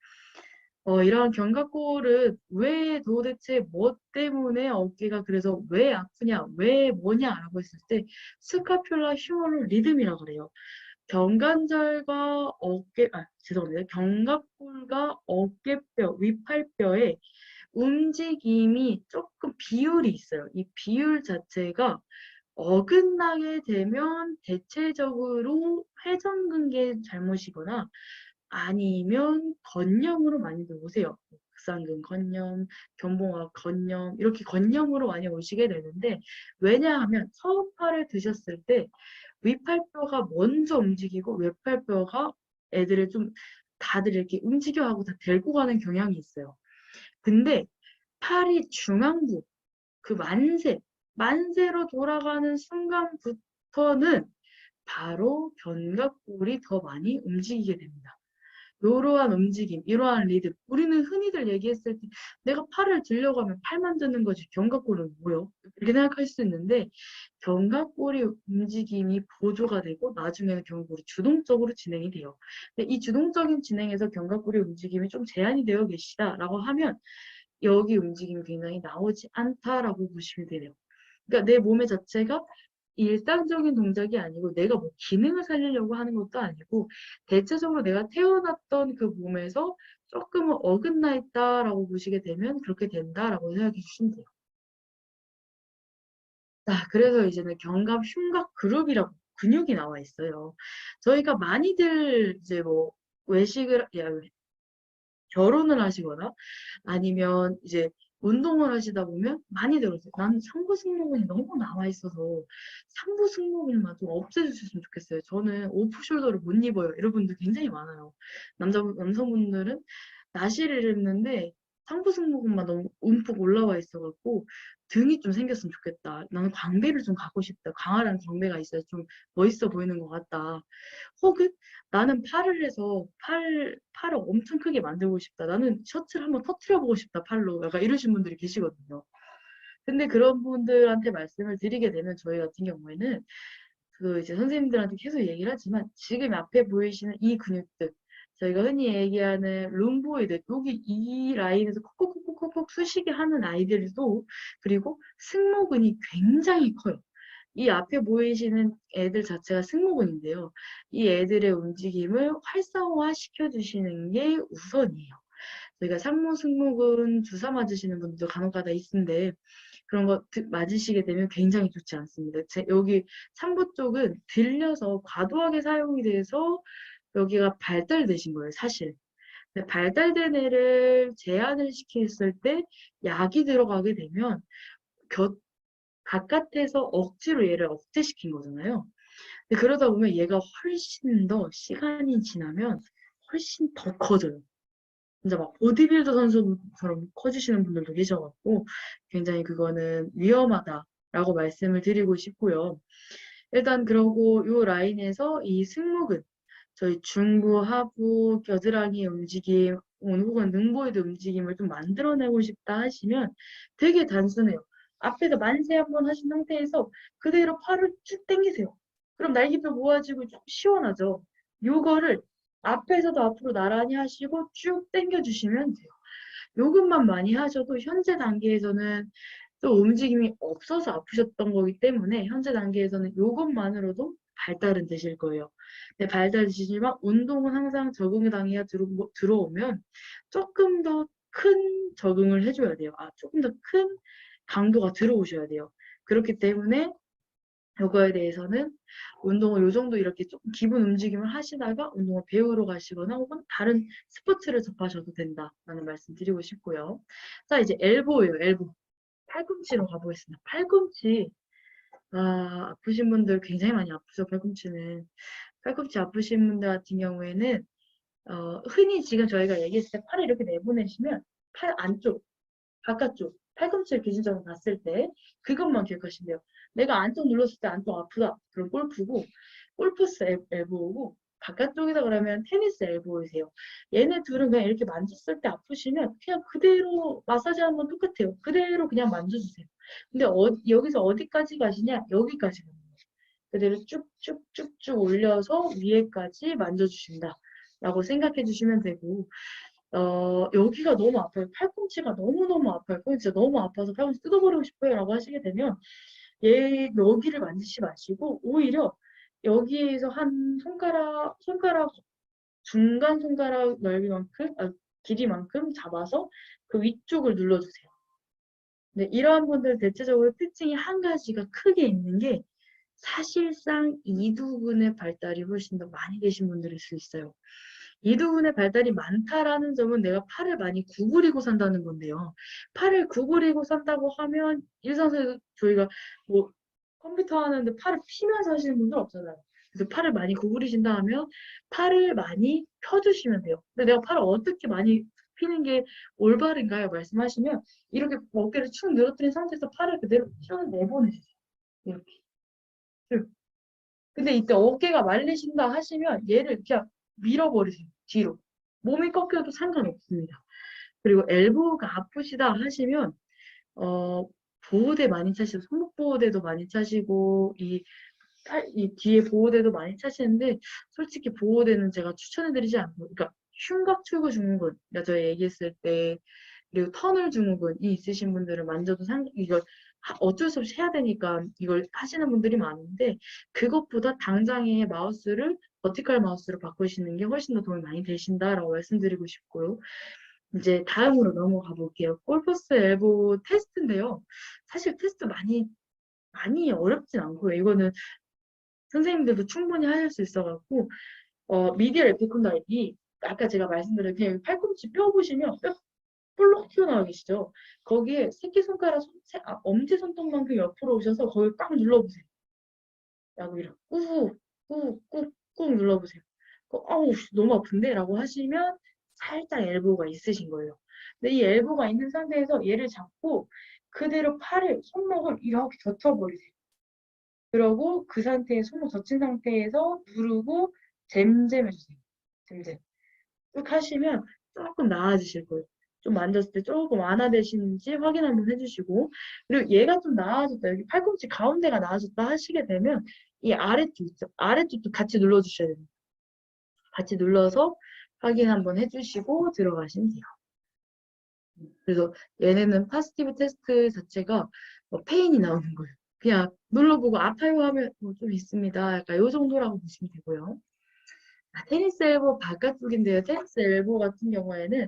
이런 견갑골은 왜 도대체 뭐 때문에 어깨가 그래서 왜 아프냐, 왜 뭐냐라고 했을 때 스카퓰라 휴머럴 리듬이라고 그래요. 죄송합니다. 견갑골과 어깨뼈, 위팔뼈의 움직임이 조금 비율이 있어요. 이 비율 자체가 어긋나게 되면 대체적으로 회전근개 잘못이거나 아니면 건염으로 많이들 오세요. 극상근 건염, 견봉합 건염 이렇게 건염으로 많이 오시게 되는데 왜냐하면 처음파를 드셨을 때 위팔뼈가 먼저 움직이고 외팔뼈가 애들을 좀 다들 이렇게 움직여하고 다 데리고 가는 경향이 있어요. 근데 팔이 중앙부, 그 만세로 돌아가는 순간부터는 바로 견갑골이 더 많이 움직이게 됩니다. 이러한 움직임, 이러한 리듬. 우리는 흔히들 얘기했을 때 내가 팔을 들려고 하면 팔만 드는 거지 견갑골은 뭐요? 이렇게 생각할 수 있는데 견갑골의 움직임이 보조가 되고 나중에는 견갑골이 주동적으로 진행이 돼요. 근데 이 주동적인 진행에서 견갑골의 움직임이 좀 제한이 되어 계시다라고 하면 여기 움직임이 굉장히 나오지 않다라고 보시면 돼요. 그러니까 내 몸의 자체가 일상적인 동작이 아니고 내가 뭐 기능을 살리려고 하는 것도 아니고 대체적으로 내가 태어났던 그 몸에서 조금은 어긋나 있다라고 보시게 되면 그렇게 된다라고 생각해 주시면 돼요. 자, 그래서 이제는 견갑 흉곽 그룹이라고 근육이 나와 있어요. 저희가 많이들 이제 뭐 외식을 결혼을 하시거나 아니면 이제 운동을 하시다 보면 많이 들었어요. 나는 상부 승모근이 너무 나와 있어서 상부 승모근만 좀 없애주셨으면 좋겠어요. 저는 오프숄더를 못 입어요. 이런 분들 굉장히 많아요. 남성분들은 나시를 입는데 상부 승모근만 너무 움푹 올라와 있어갖고 등이 좀 생겼으면 좋겠다. 나는 광배를 좀 갖고 싶다. 강한 광배가 있어야 좀 멋있어 보이는 것 같다. 혹은 나는 팔을 해서 팔을 엄청 크게 만들고 싶다. 나는 셔츠를 한번 터트려 보고 싶다, 팔로. 약간 이러신 분들이 계시거든요. 근데 그런 분들한테 말씀을 드리게 되면 저희 같은 경우에는 그 이제 선생님들한테 계속 얘기를 하지만 지금 앞에 보이시는 이 근육들 저희가 흔히 얘기하는 룸보이드 여기 이 라인에서 콕콕콕콕콕 쑤시게 하는 아이들도 그리고 승모근이 굉장히 커요. 이 앞에 보이시는 애들 자체가 승모근인데요. 이 애들의 움직임을 활성화 시켜주시는 게 우선이에요. 저희가 상모 승모근 주사 맞으시는 분들도 간혹가다 있는데 그런 거 맞으시게 되면 굉장히 좋지 않습니다. 여기 상부 쪽은 들려서 과도하게 사용이 돼서 여기가 발달되신 거예요, 사실. 근데 발달된 애를 제한을 시켰을 때 약이 들어가게 되면 바깥에서 억지로 얘를 억제시킨 거잖아요. 근데 그러다 보면 얘가 훨씬 더 시간이 지나면 훨씬 더 커져요. 진짜 막 보디빌더 선수처럼 커지시는 분들도 계셔갖고 굉장히 그거는 위험하다라고 말씀을 드리고 싶고요. 일단 그러고 요 라인에서 이 승모근, 저희 중부, 하부, 겨드랑이 움직임, 혹은 능보이드 움직임을 좀 만들어내고 싶다 하시면 되게 단순해요. 앞에서 만세 한번 하신 상태에서 그대로 팔을 쭉 당기세요. 그럼 날개뼈 모아지고 좀 시원하죠. 요거를 앞에서도 앞으로 나란히 하시고 쭉 당겨주시면 돼요. 요것만 많이 하셔도 현재 단계에서는 또 움직임이 없어서 아프셨던 거기 때문에 현재 단계에서는 요것만으로도 발달은 되실 거예요. 근데 발달 되시지만 운동은 항상 적응 단계가 들어오면 조금 더 큰 적응을 해줘야 돼요. 조금 더 큰 강도가 들어오셔야 돼요. 그렇기 때문에 요거에 대해서는 운동을 요 정도 이렇게 조금 기본 움직임을 하시다가 운동을 배우러 가시거나 혹은 다른 스포츠를 접하셔도 된다라는 말씀 드리고 싶고요. 자, 이제 엘보예요, 엘보. 팔꿈치로 가보겠습니다. 팔꿈치, 아프신 분들 굉장히 많이 아프죠, 팔꿈치는. 팔꿈치 아프신 분들 같은 경우에는, 흔히 지금 저희가 얘기했을 때 팔을 이렇게 내보내시면 팔 안쪽, 바깥쪽, 팔꿈치를 기준적으로 봤을 때 그것만 기억하시면 돼요. 내가 안쪽 눌렀을 때 안쪽 아프다. 그럼 골프고, 골프스 엘보고, 바깥쪽이다 그러면 테니스 엘보이세요. 얘네 둘은 그냥 이렇게 만졌을 때 아프시면 그냥 그대로 마사지 하는 건 똑같아요. 그대로 그냥 만져주세요. 근데 여기서 어디까지 가시냐? 여기까지 가는 거예요. 그대로 쭉쭉쭉쭉 올려서 위에까지 만져주신다. 라고 생각해 주시면 되고, 여기가 너무 아파요. 팔꿈치가 너무너무 아파요. 진짜 너무 아파서 팔꿈치 뜯어버리고 싶어요. 라고 하시게 되면 여기를 만지지 마시고 오히려 여기에서 한 손가락 중간 손가락 넓이만큼, 길이만큼 잡아서 그 위쪽을 눌러주세요. 네, 이러한 분들 대체적으로 특징이 한 가지가 크게 있는 게 사실상 이두근의 발달이 훨씬 더 많이 되신 분들일 수 있어요. 이두근의 발달이 많다라는 점은 내가 팔을 많이 구부리고 산다는 건데요. 팔을 구부리고 산다고 하면 일상생활에서 저희가 뭐 컴퓨터 하는데 팔을 피면서 하시는 분들 없잖아요. 그래서 팔을 많이 구부리신다 하면 팔을 많이 펴주시면 돼요. 근데 내가 팔을 어떻게 많이 피는 게 올바른가요? 말씀하시면 이렇게 어깨를 축 늘어뜨린 상태에서 팔을 그대로 쭉 내보내주세요. 이렇게 쭉. 근데 이때 어깨가 말리신다 하시면 얘를 그냥 밀어버리세요. 뒤로. 몸이 꺾여도 상관없습니다. 그리고 엘보가 아프시다 하시면 보호대 많이 차시고 손목 보호대도 많이 차시고 이 뒤에 보호대도 많이 차시는데 솔직히 보호대는 제가 추천해드리지 않고 그러니까 흉곽 출구 증후군 그러니까 저희 얘기했을 때 그리고 터널 증후군이 있으신 분들은 만져도 이걸 어쩔 수 없이 해야 되니까 이걸 하시는 분들이 많은데 그것보다 당장에 마우스를 버티컬 마우스로 바꾸시는 게 훨씬 더 도움이 많이 되신다라고 말씀드리고 싶고요. 이제 다음으로 넘어가 볼게요. 골퍼스 엘보 테스트인데요. 사실 테스트 많이 어렵진 않고요. 이거는 선생님들도 충분히 하실 수 있어갖고 미디얼 에피콘다일이 아까 제가 말씀드린 그냥 팔꿈치 뼈 보시면 뼈 볼록 튀어나와 계시죠? 거기에 새끼손가락 엄지손톱만큼 옆으로 오셔서 거기 꽉 눌러보세요. 라고 이렇게 꾹꾹꾹꾹 눌러보세요. 아우 너무 아픈데? 라고 하시면 살짝 엘보가 있으신 거예요. 근데 이 엘보가 있는 상태에서 얘를 잡고 그대로 손목을 이렇게 젖혀버리세요. 그러고 그 상태에 손목 젖힌 상태에서 누르고 잼잼 해주세요. 잼잼. 쭉 하시면 조금 나아지실 거예요. 좀 만졌을 때 조금 완화되시는지 확인 한번 해주시고 그리고 얘가 좀 나아졌다. 여기 팔꿈치 가운데가 나아졌다 하시게 되면 이 아래쪽 있죠. 아래쪽도 같이 눌러주셔야 됩니다. 같이 눌러서 확인 한번 해주시고 들어가시면 돼요. 그래서 얘네는 파스티브 테스트 자체가 페인이 나오는 거예요. 그냥 눌러보고 아파요 하면 좀 있습니다. 약간 요 정도라고 보시면 되고요. 테니스 엘보 바깥쪽인데요. 테니스 엘보 같은 경우에는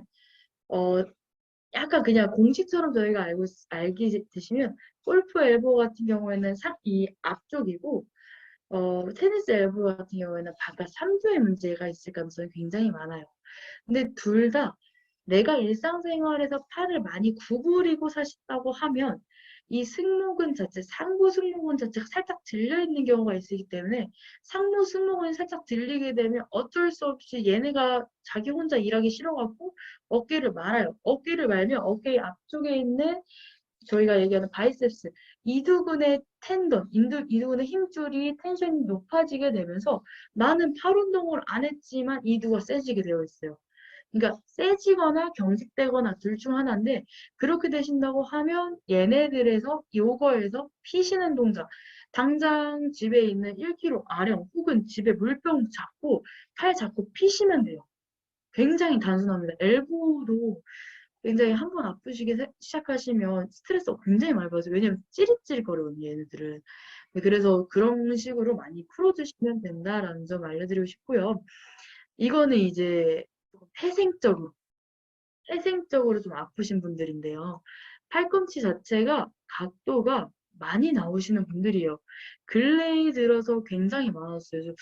약간 그냥 공식처럼 저희가 알게 되시면 골프 엘보 같은 경우에는 이 앞쪽이고 테니스 엘보 같은 경우에는 바깥 3조의 문제가 있을 가능성이 굉장히 많아요. 근데 둘 다 내가 일상생활에서 팔을 많이 구부리고 사신다고 하면 이 승모근 자체, 상부 승모근 자체가 살짝 들려 있는 경우가 있기 때문에 상부 승모근이 살짝 들리게 되면 어쩔 수 없이 얘네가 자기 혼자 일하기 싫어갖고 어깨를 말아요. 어깨를 말면 어깨 앞쪽에 있는 저희가 얘기하는 바이셉스, 이두근의 텐던, 이두근의 힘줄이 텐션이 높아지게 되면서 나는 팔 운동을 안 했지만 이두가 세지게 되어 있어요. 그러니까 세지거나 경직되거나 둘 중 하나인데 그렇게 되신다고 하면 얘네들에서 요거에서 피시는 동작 당장 집에 있는 1kg 아령 혹은 집에 물병 잡고 팔 잡고 피시면 돼요. 굉장히 단순합니다. 엘보도 굉장히 한 번 아프시기 시작하시면 스트레스가 굉장히 많이 받아요. 왜냐면 찌릿찌릿거리거든요, 얘네들은. 그래서 그런 식으로 많이 풀어주시면 된다라는 점 알려드리고 싶고요. 이거는 이제 태생적으로 좀 아프신 분들인데요. 팔꿈치 자체가 각도가 많이 나오시는 분들이에요. 근래에 들어서 굉장히 많았어요.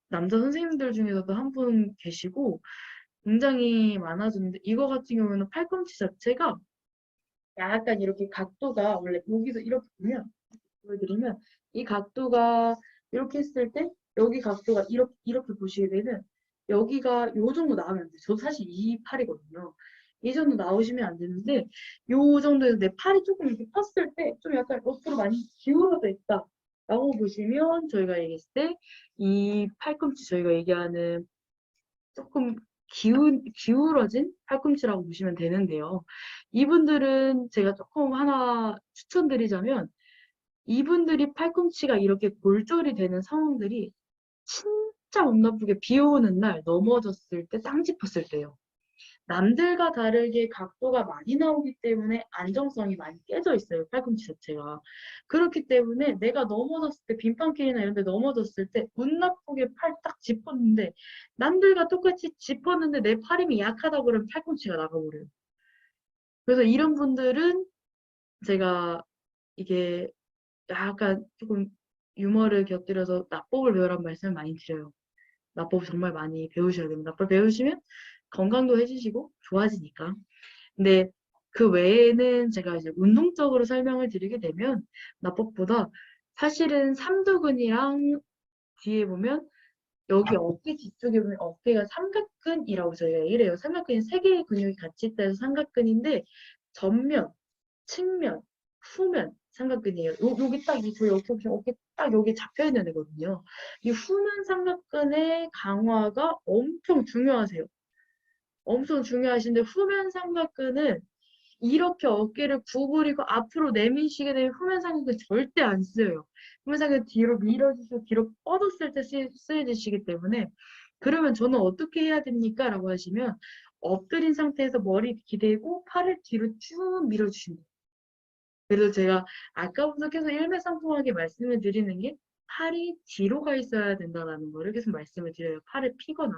남자 선생님들 중에서도 한 분 계시고 굉장히 많아졌는데 이거 같은 경우는 팔꿈치 자체가 약간 이렇게 각도가 원래 여기서 이렇게 보면 보여드리면 이 각도가 이렇게 했을 때 여기 각도가 이렇게 보시게 되면 여기가 요 정도 나오면 안 돼요. 저도 사실 이 팔이거든요. 이 정도 나오시면 안 되는데 요 정도에서 내 팔이 조금 이렇게 폈을 때 좀 약간 옆으로 많이 기울어져 있다 라고 보시면 저희가 얘기했을 때 이 팔꿈치 저희가 얘기하는 조금 기울어진 팔꿈치라고 보시면 되는데요. 이분들은 제가 조금 하나 추천드리자면 이분들이 팔꿈치가 이렇게 골절이 되는 상황들이 진짜 못 나쁘게 비 오는 날 넘어졌을 때 땅 짚었을 때요. 남들과 다르게 각도가 많이 나오기 때문에 안정성이 많이 깨져 있어요. 팔꿈치 자체가. 그렇기 때문에 내가 넘어졌을 때 빈판길이나 이런 데 넘어졌을 때 운 나쁘게 팔 딱 짚었는데 남들과 똑같이 짚었는데 내 팔힘이 약하다 그러면 팔꿈치가 나가버려요. 그래서 이런 분들은 제가 이게 약간 조금 유머를 곁들여서 나법을 배우라는 말씀을 많이 드려요. 나법 정말 많이 배우셔야 됩니다. 나법 배우시면 건강도 해주시고 좋아지니까. 근데 그 외에는 제가 이제 운동적으로 설명을 드리게 되면 나법보다 사실은 삼두근이랑 뒤에 보면 여기 어깨 뒤쪽에 보면 어깨가 삼각근이라고 저희가 얘기를 해요. 삼각근이 세 개의 근육이 같이 있다 해서 삼각근인데 전면, 측면, 후면 삼각근이에요. 여기 딱 저희 어깨 딱 여기 잡혀 있는 애거든요. 이 후면 삼각근의 강화가 엄청 중요하세요. 엄청 중요하신데 후면 삼각근은 이렇게 어깨를 구부리고 앞으로 내미시게 되면 후면 삼각근 절대 안 쓰여요. 후면 삼각근 뒤로 밀어주시고 뒤로 뻗었을 때 쓰여지시기 때문에 그러면 저는 어떻게 해야 됩니까? 라고 하시면 엎드린 상태에서 머리 기대고 팔을 뒤로 쭉 밀어주십니다. 그래서 제가 아까부터 계속 일맥상통하게 말씀을 드리는 게 팔이 뒤로 가 있어야 된다는 거를 계속 말씀을 드려요. 팔을 피거나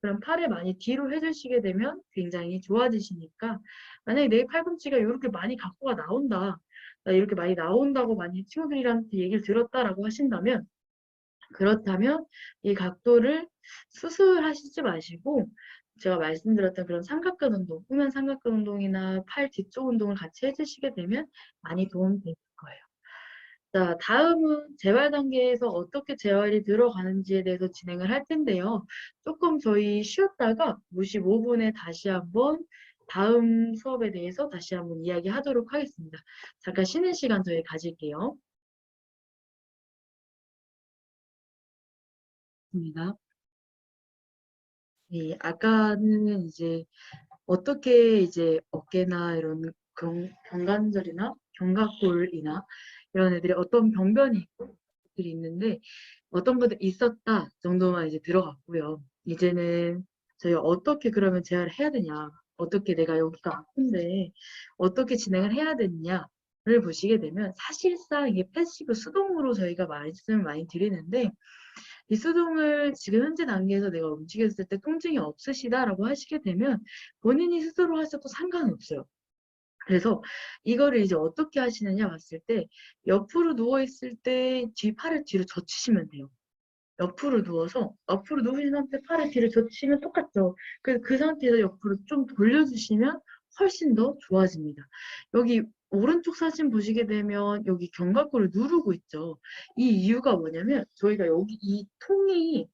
그럼 팔을 많이 뒤로 해주시게 되면 굉장히 좋아지시니까 만약에 내 팔꿈치가 이렇게 많이 각도가 나온다. 나 이렇게 많이 나온다고 많이 친구들한테 얘기를 들었다라고 하신다면 그렇다면 이 각도를 수술하시지 마시고 제가 말씀드렸던 그런 삼각근 운동, 후면 삼각근 운동이나 팔 뒤쪽 운동을 같이 해주시게 되면 많이 도움이 될 거예요. 자, 다음은 재활 단계에서 어떻게 재활이 들어가는지에 대해서 진행을 할 텐데요. 조금 저희 쉬었다가 55분에 다시 한번 다음 수업에 대해서 다시 한번 이야기하도록 하겠습니다. 잠깐 쉬는 시간 저희 가질게요. 입니다. 네, 아까는 이제 어떻게 이제 어깨나 이런 경관절이나 견갑골이나 이런 애들이 어떤 병변이 있고 들이 있는데 어떤 것들이 있었다 정도만 이제 들어갔고요. 이제는 저희가 어떻게 그러면 재활을 해야 되냐, 어떻게 내가 여기가 아픈데 어떻게 진행을 해야 되느냐를 보시게 되면 사실상 이게 패시브 수동으로 저희가 말씀을 많이 드리는데 이 수동을 지금 현재 단계에서 내가 움직였을 때 통증이 없으시다라고 하시게 되면 본인이 스스로 하셔도 상관없어요. 그래서 이거를 이제 어떻게 하시느냐 봤을 때 옆으로 누워있을 때 팔을 뒤로 젖히시면 돼요. 옆으로 누워서 옆으로 누우신 상태 팔을 뒤로 젖히면 똑같죠. 그래서 그 상태에서 옆으로 좀 돌려주시면 훨씬 더 좋아집니다. 여기 오른쪽 사진 보시게 되면 여기 견갑골을 누르고 있죠. 이 이유가 뭐냐면 저희가 여기 이 통이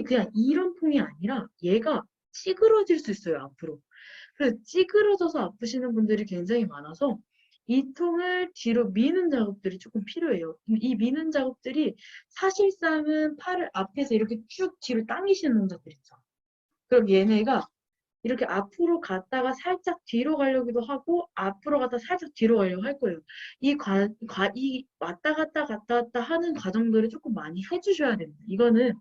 그냥 이런 통이 아니라 얘가 찌그러질 수 있어요, 앞으로. 그래서 찌그러져서 아프시는 분들이 굉장히 많아서 이 통을 뒤로 미는 작업들이 조금 필요해요. 이 미는 작업들이 사실상은 팔을 앞에서 이렇게 쭉 뒤로 당기시는 동작들 있죠. 그럼 얘네가 이렇게 앞으로 갔다가 살짝 뒤로 가려기도 하고 앞으로 갔다 살짝 뒤로 가려고 할 거예요. 이 왔다 갔다 하는 과정들을 조금 많이 해주셔야 됩니다. 이거는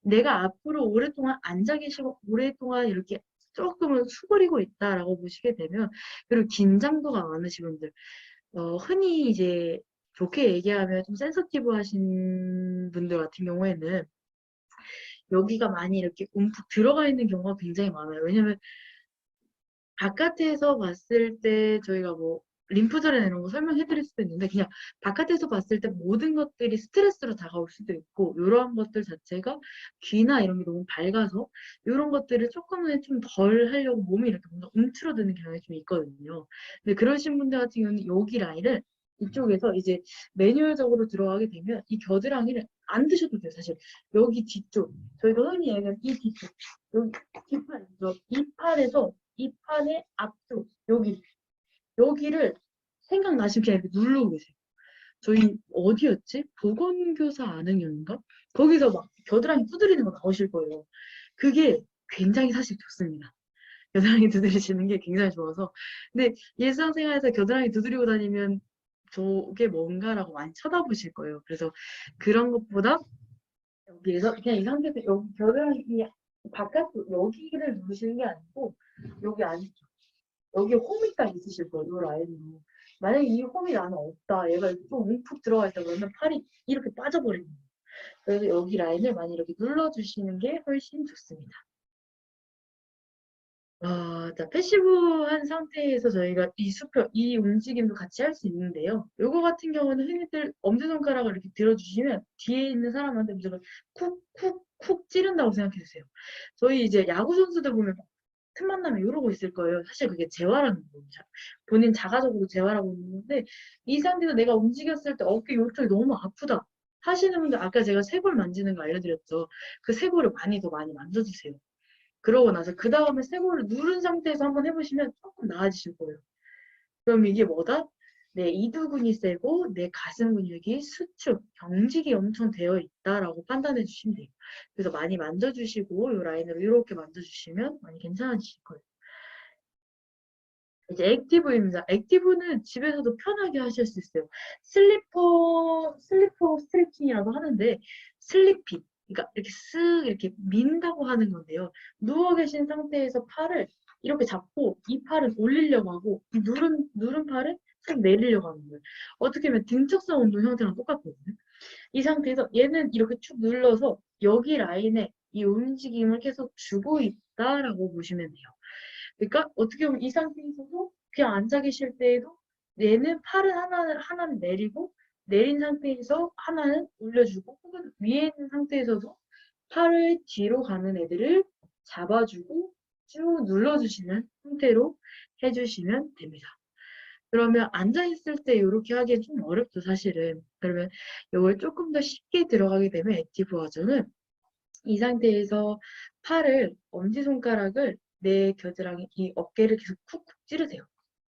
내가 앞으로 오랫동안 앉아 계시고 오랫동안 이렇게 조금은 수그리고 있다라고 보시게 되면 그리고 긴장도가 많으신 분들 흔히 이제 좋게 얘기하면 좀 센서티브 하신 분들 같은 경우에는 여기가 많이 이렇게 움푹 들어가 있는 경우가 굉장히 많아요. 왜냐면 바깥에서 봤을 때 저희가 뭐 림프절이나 이런 거 설명해 드릴 수도 있는데 그냥 바깥에서 봤을 때 모든 것들이 스트레스로 다가올 수도 있고 이러한 것들 자체가 귀나 이런 게 너무 밝아서 이런 것들을 조금은 좀 덜 하려고 몸이 이렇게 뭔가 움츠러드는 경향이 좀 있거든요. 근데 그러신 분들 같은 경우는 여기 라인을 이쪽에서 이제 매뉴얼적으로 들어가게 되면 이 겨드랑이를 안 드셔도 돼요, 사실. 여기 뒤쪽, 저희가 흔히 얘기하는 이 뒤쪽, 여기 뒷팔이죠. 이 팔에서 이 판의 앞쪽 여기를 생각나시면 그냥 이렇게 누르고 계세요. 저희 어디였지? 보건교사 아능형인가? 거기서 막 겨드랑이 두드리는 거 나오실 거예요. 그게 굉장히 사실 좋습니다. 겨드랑이 두드리시는 게 굉장히 좋아서. 근데 일상생활에서 겨드랑이 두드리고 다니면 저게 뭔가라고 많이 쳐다보실 거예요. 그래서 그런 것보다 여기에서 그냥 이 상태에서 여기 겨드랑이 바깥쪽 여기를 누르시는 게 아니고 여기 안쪽 여기 홈이 딱 있으실 거예요. 이 라인으로. 만약에 이 홈이 나는 없다. 얘가 좀 움푹 들어가 있다 그러면 팔이 이렇게 빠져버립니다. 그래서 여기 라인을 많이 이렇게 눌러주시는 게 훨씬 좋습니다. 자, 패시브한 상태에서 저희가 이 움직임도 같이 할 수 있는데요. 요거 같은 경우는 흔히들 엄지손가락을 이렇게 들어주시면 뒤에 있는 사람한테 무조건 쿡쿡쿡 찌른다고 생각해 주세요. 저희 이제 야구 선수들 보면 틈만 나면 이러고 있을 거예요. 사실 그게 재활하는 거예요. 본인 자가적으로 재활하고 있는 건데 이 상태에서 내가 움직였을 때 어깨 요쪽이 너무 아프다 하시는 분들 아까 제가 쇄골 만지는 거 알려드렸죠. 그 쇄골을 더 많이 만져주세요. 그러고 나서 그 다음에 쇄골을 누른 상태에서 한번 해보시면 조금 나아지실 거예요. 그럼 이게 뭐다? 내 이두근이 세고 내 가슴 근육이 수축, 경직이 엄청 되어 있다라고 판단해 주시면 돼요. 그래서 많이 만져주시고 이 라인으로 이렇게 만져주시면 많이 괜찮아지실 거예요. 이제 액티브입니다. 액티브는 집에서도 편하게 하실 수 있어요. 슬리퍼 스트레칭이라고 하는데 슬리핑. 그러니까 이렇게 쓱 이렇게 민다고 하는 건데요. 누워 계신 상태에서 팔을 이렇게 잡고 이 팔은 올리려고 하고 이 누른 팔을 쭉 내리려고 하는 거예요. 어떻게 보면 등척성 운동 형태랑 똑같거든요. 이 상태에서 얘는 이렇게 쭉 눌러서 여기 라인에 이 움직임을 계속 주고 있다라고 보시면 돼요. 그러니까 어떻게 보면 이 상태에서도 그냥 앉아 계실 때에도 얘는 팔을 하나는 내리고 내린 상태에서 하나는 올려주고 혹은 위에 있는 상태에서도 팔을 뒤로 가는 애들을 잡아주고 쭉 눌러주시는 상태로 해주시면 됩니다. 그러면 앉아있을 때 이렇게 하기엔 좀 어렵죠, 사실은. 그러면 이걸 조금 더 쉽게 들어가게 되면 액티브 버전은 이 상태에서 팔을, 엄지손가락을 내 겨드랑이, 이 어깨를 계속 쿡쿡 찌르세요.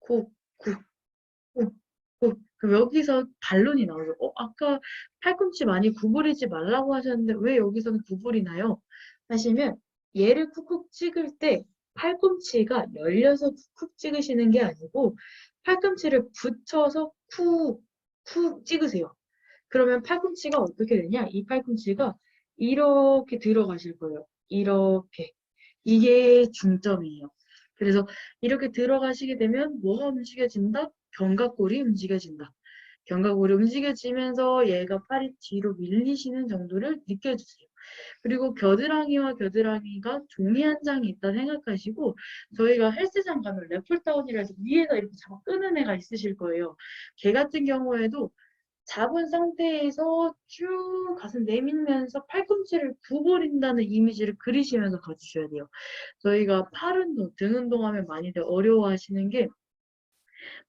쿡, 쿡, 쿡, 쿡. 그럼 여기서 반론이 나오죠. 아까 팔꿈치 많이 구부리지 말라고 하셨는데 왜 여기서는 구부리나요? 하시면 얘를 쿡쿡 찍을 때 팔꿈치가 열려서 쿡쿡 찍으시는 게 아니고 팔꿈치를 붙여서 쿡쿡 찍으세요. 그러면 팔꿈치가 어떻게 되냐? 이 팔꿈치가 이렇게 들어가실 거예요. 이렇게. 이게 중점이에요. 그래서 이렇게 들어가시게 되면 뭐가 움직여진다? 견갑골이 움직여진다. 견갑골이 움직여지면서 얘가 팔이 뒤로 밀리시는 정도를 느껴주세요. 그리고 겨드랑이와 겨드랑이가 종이 한 장이 있다 생각하시고 저희가 헬스장 가면 랩풀다운이라 해서 위에다 이렇게 잡아 끄는 애가 있으실 거예요. 걔 같은 경우에도 잡은 상태에서 쭉 가슴 내밀면서 팔꿈치를 구부린다는 이미지를 그리시면서 가주셔야 돼요. 저희가 팔 운동, 등 운동하면 많이들 어려워하시는 게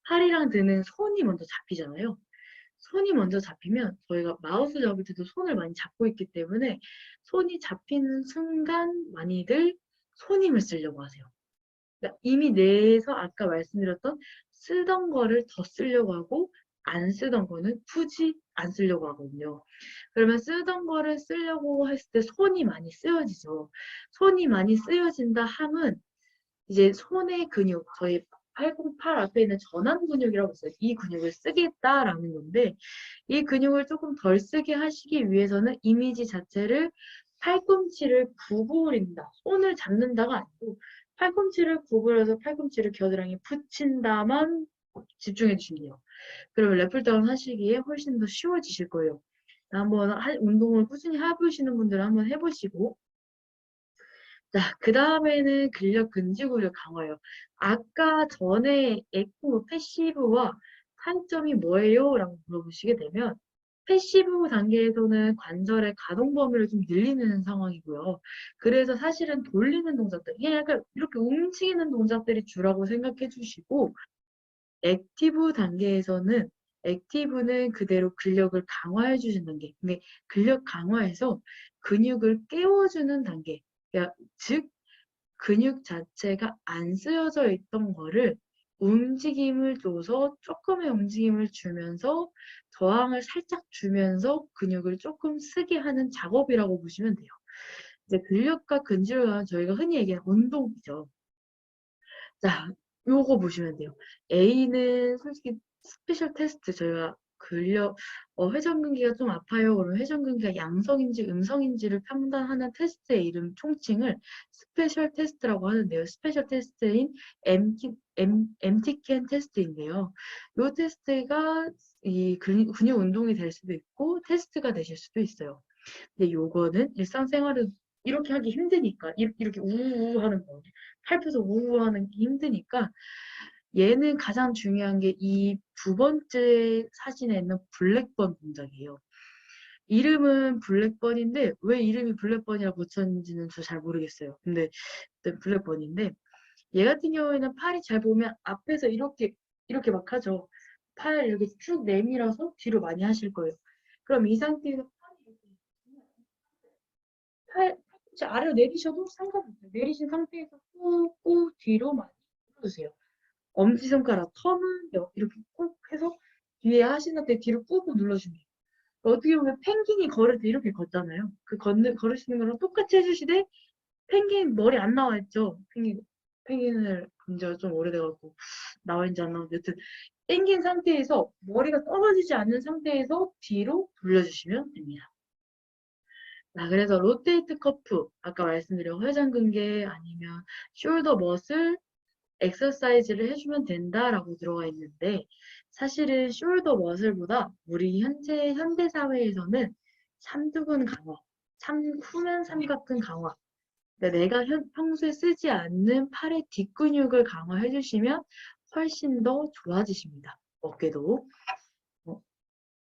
팔이랑 등은 손이 먼저 잡히잖아요. 손이 먼저 잡히면 저희가 마우스 잡을 때도 손을 많이 잡고 있기 때문에 손이 잡히는 순간 많이들 손 힘을 쓰려고 하세요. 그러니까 이미 뇌에서 아까 말씀드렸던 쓰던 거를 더 쓰려고 하고 안 쓰던 거는 굳이 안 쓰려고 하거든요. 그러면 쓰던 거를 쓰려고 했을 때 손이 많이 쓰여지죠. 손이 많이 쓰여진다 함은 이제 손의 근육, 저희 팔 앞에 있는 전완 근육이라고 있어요. 이 근육을 쓰겠다라는 건데 이 근육을 조금 덜 쓰게 하시기 위해서는 이미지 자체를 팔꿈치를 구부린다. 손을 잡는다가 아니고 팔꿈치를 구부려서 팔꿈치를 겨드랑이에 붙인다만 집중해 주시면 돼요. 그러면 랩풀다운 하시기에 훨씬 더 쉬워지실 거예요. 한번 운동을 꾸준히 해보시는 분들은 한번 해보시고 자, 그 다음에는 근력 근지구력 강화요. 아까 전에 액티브 패시브와 차이점이 뭐예요? 라고 물어보시게 되면 패시브 단계에서는 관절의 가동 범위를 좀 늘리는 상황이고요. 그래서 사실은 돌리는 동작들, 이게 약간 이렇게 움직이는 동작들이 주라고 생각해 주시고 액티브 단계에서는 액티브는 그대로 근력을 강화해 주시는 단계. 근데 근력 강화에서 근육을 깨워주는 단계. 그러니까 즉 근육 자체가 안 쓰여져 있던 거를 움직임을 줘서 조금의 움직임을 주면서 저항을 살짝 주면서 근육을 조금 쓰게 하는 작업이라고 보시면 돼요. 이제 근력과 근지로는 저희가 흔히 얘기하는 운동이죠. 자, 요거 보시면 돼요. A는 솔직히 스페셜 테스트 저희가 근력 회전근개가 좀 아파요. 그러면 회전근개가 양성인지 음성인지를 판단하는 테스트의 이름 총칭을 스페셜 테스트라고 하는데요. 스페셜 테스트인 MTcan 테스트인데요. 이 테스트가 이 근육 운동이 될 수도 있고 테스트가 되실 수도 있어요. 근데 요거는 일상생활을 이렇게 하기 힘드니까 이렇게 우우 하는 거 팔 펴서 우우 하는 게 힘드니까 얘는 가장 중요한 게 이 두 번째 사진에 있는 블랙번 동작이에요. 이름은 블랙번인데 왜 이름이 블랙번이라고 붙였는지는 저 잘 모르겠어요. 근데 블랙번인데 얘 같은 경우에는 팔이 잘 보면 앞에서 이렇게 막 하죠. 팔 이렇게 쭉 내밀어서 뒤로 많이 하실 거예요. 그럼 이 상태에서 팔꿈치 아래로 내리셔도 상관없어요. 내리신 상태에서 꾹꾹 뒤로 많이 눌러주세요. 엄지손가락 텀은 이렇게 꾹 해서 뒤에 하시는 때 뒤로 꾹꾹 눌러주면 돼요. 어떻게 보면 펭귄이 걸을 때 이렇게 걷잖아요. 걸으시는 거랑 똑같이 해주시되 펭귄 머리 안 나와 있죠. 펭귄을 본 지가 좀 오래돼갖고 나와 있는지 안 나오는지 여튼 당긴 상태에서 머리가 떨어지지 않는 상태에서 뒤로 돌려주시면 됩니다. 자, 그래서 로테이트 커프, 아까 말씀드린 회전근개 아니면 숄더 머슬 엑서사이즈를 해주면 된다라고 들어가 있는데 사실은 숄더 머슬보다 우리 현대 사회에서는 삼두근 강화, 후면 삼각근 강화, 그러니까 내가 평소에 쓰지 않는 팔의 뒷근육을 강화해 주시면 훨씬 더 좋아지십니다. 어깨도.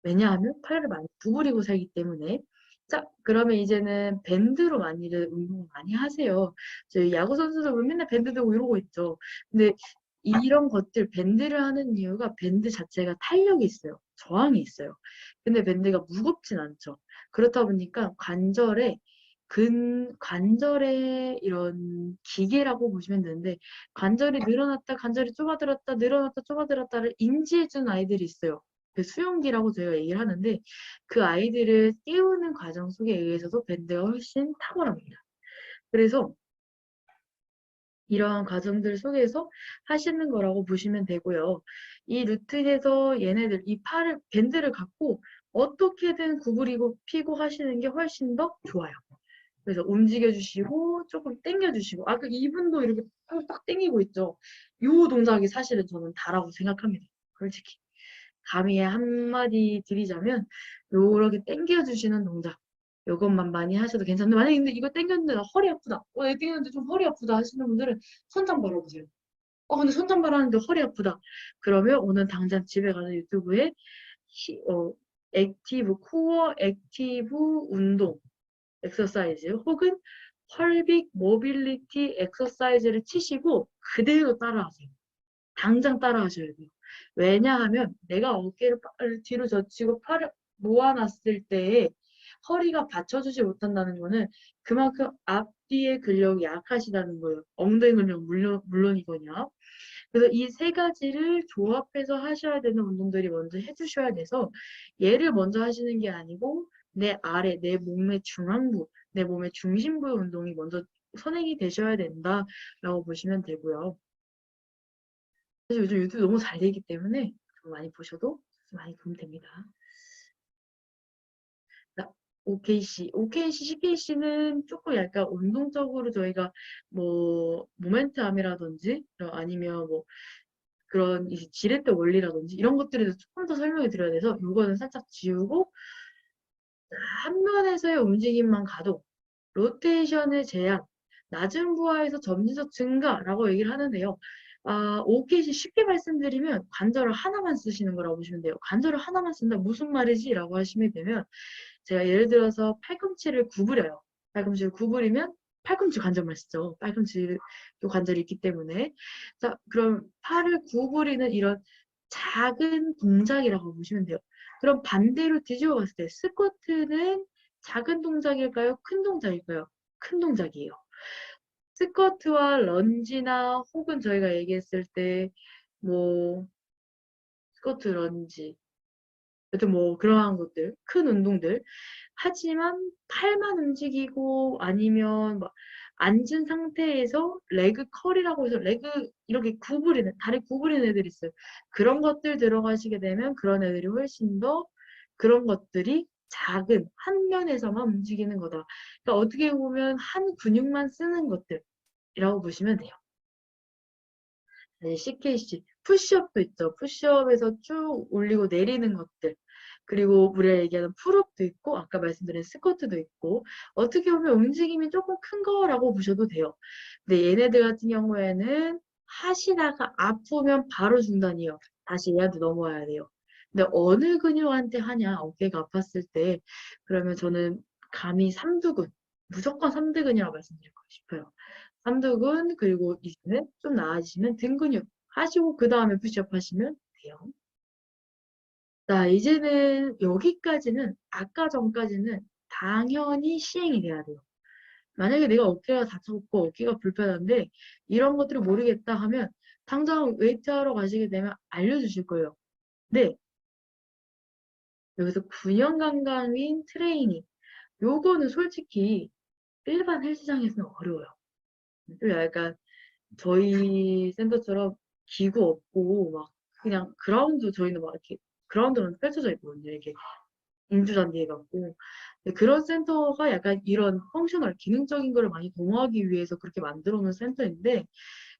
왜냐하면 팔을 많이 구부리고 살기 때문에. 자, 그러면 이제는 밴드로 많이들 운동을 많이 하세요. 저희 야구 선수들 보면 맨날 밴드 들고 이러고 있죠. 근데 이런 것들 밴드를 하는 이유가 밴드 자체가 탄력이 있어요. 저항이 있어요. 근데 밴드가 무겁진 않죠. 그렇다 보니까 관절의 이런 기계라고 보시면 되는데 관절이 늘어났다 관절이 좁아들었다 늘어났다 좁아들었다를 인지해주는 아이들이 있어요. 그 수용기라고 저희가 얘기를 하는데 그 아이들을 깨우는 과정 속에 의해서도 밴드가 훨씬 탁월합니다. 그래서 이러한 과정들 속에서 하시는 거라고 보시면 되고요. 이 루틴에서 얘네들 이 밴드를 갖고 어떻게든 구부리고 피고 하시는 게 훨씬 더 좋아요. 그래서 움직여주시고 조금 당겨주시고 아까 이분도 이렇게 딱 당기고 있죠. 이 동작이 사실은 저는 다라고 생각합니다. 솔직히. 감히 한마디 드리자면 요렇게 당겨주시는 동작 요것만 많이 하셔도 괜찮은데 만약에 근데 이거 당겼는데 나 허리 아프다 이거 당겼는데 좀 허리 아프다 하시는 분들은 손장 바라보세요. 근데 손장 바라는데 허리 아프다 그러면 오늘 당장 집에 가서 유튜브에 코어 액티브 운동 엑서사이즈 혹은 펄빅 모빌리티 엑서사이즈를 치시고 그대로 따라하세요. 당장 따라하셔야 돼요. 왜냐하면 내가 어깨를 뒤로 젖히고 팔을 모아놨을 때 허리가 받쳐주지 못한다는 거는 그만큼 앞뒤의 근력이 약하시다는 거예요. 엉덩이 근력 물론이거든요. 그래서 이 세 가지를 조합해서 하셔야 되는 운동들이 먼저 해주셔야 돼서 얘를 먼저 하시는 게 아니고 내 아래, 내 몸의 중앙부, 내 몸의 중심부의 운동이 먼저 선행이 되셔야 된다라고 보시면 되고요. 사실 요즘 유튜브 너무 잘 되기 때문에 좀 많이 보셔도 많이 도움 됩니다. OKC, CKC는 조금 약간 운동적으로 저희가 뭐 모멘트암이라든지 아니면 뭐 그런 이제 지렛대 원리라든지 이런 것들에 대해서 조금 더 설명을 드려야 돼서 이거는 살짝 지우고 한 면에서의 움직임만 가도 로테이션의 제한, 낮은 부하에서 점진적 증가라고 얘기를 하는데요. OKC 쉽게 말씀드리면 관절을 하나만 쓰시는 거라고 보시면 돼요. 관절을 하나만 쓴다 무슨 말이지? 라고 하시면 되면 제가 예를 들어서 팔꿈치를 구부려요. 팔꿈치를 구부리면 팔꿈치 관절만 쓰죠. 팔꿈치 관절이 있기 때문에. 자, 그럼 팔을 구부리는 이런 작은 동작이라고 보시면 돼요. 그럼 반대로 뒤집어 봤을 때 스쿼트는 작은 동작일까요? 큰 동작일까요? 큰 동작이에요. 스쿼트와 런지나 혹은 저희가 얘기했을 때 뭐 스쿼트, 런지 여튼 뭐 그러한 것들, 큰 운동들 하지만 팔만 움직이고 아니면 막 앉은 상태에서 레그 컬이라고 해서 레그 이렇게 구부리는 다리 구부리는 애들이 있어요. 그런 것들 들어가시게 되면 그런 애들이 훨씬 더 그런 것들이 작은 한 면에서만 움직이는 거다. 그러니까 어떻게 보면 한 근육만 쓰는 것들이라고 보시면 돼요. CKC, 푸시업도 있죠. 푸시업에서 쭉 올리고 내리는 것들. 그리고 우리가 얘기하는 풀업도 있고 아까 말씀드린 스쿼트도 있고 어떻게 보면 움직임이 조금 큰 거라고 보셔도 돼요. 근데 얘네들 같은 경우에는 하시다가 아프면 바로 중단이에요. 다시 얘한테 넘어와야 돼요. 근데 어느 근육한테 하냐 어깨가 아팠을 때 그러면 저는 감히 삼두근 무조건 삼두근이라고 말씀드리고 싶어요. 삼두근 그리고 이제는 좀 나아지시면 등 근육 하시고 그 다음에 푸시업 하시면 돼요. 자, 이제는 여기까지는 아까 전까지는 당연히 시행이 돼야 돼요. 만약에 내가 어깨가 다쳤고 어깨가 불편한데 이런 것들을 모르겠다 하면 당장 웨이트하러 가시게 되면 알려주실 거예요. 근데 여기서 균형 감각인 트레이닝 요거는 솔직히 일반 헬스장에서는 어려워요. 좀 약간 저희 센터처럼 기구 없고 막 그냥 그라운드 저희는 막 이렇게 그라운드만 펼쳐져 있거든요. 이렇게 인조잔디 해갖고 그런 센터가 약간 이런 펑셔널 기능적인 거를 많이 도모하기 위해서 그렇게 만들어 놓은 센터인데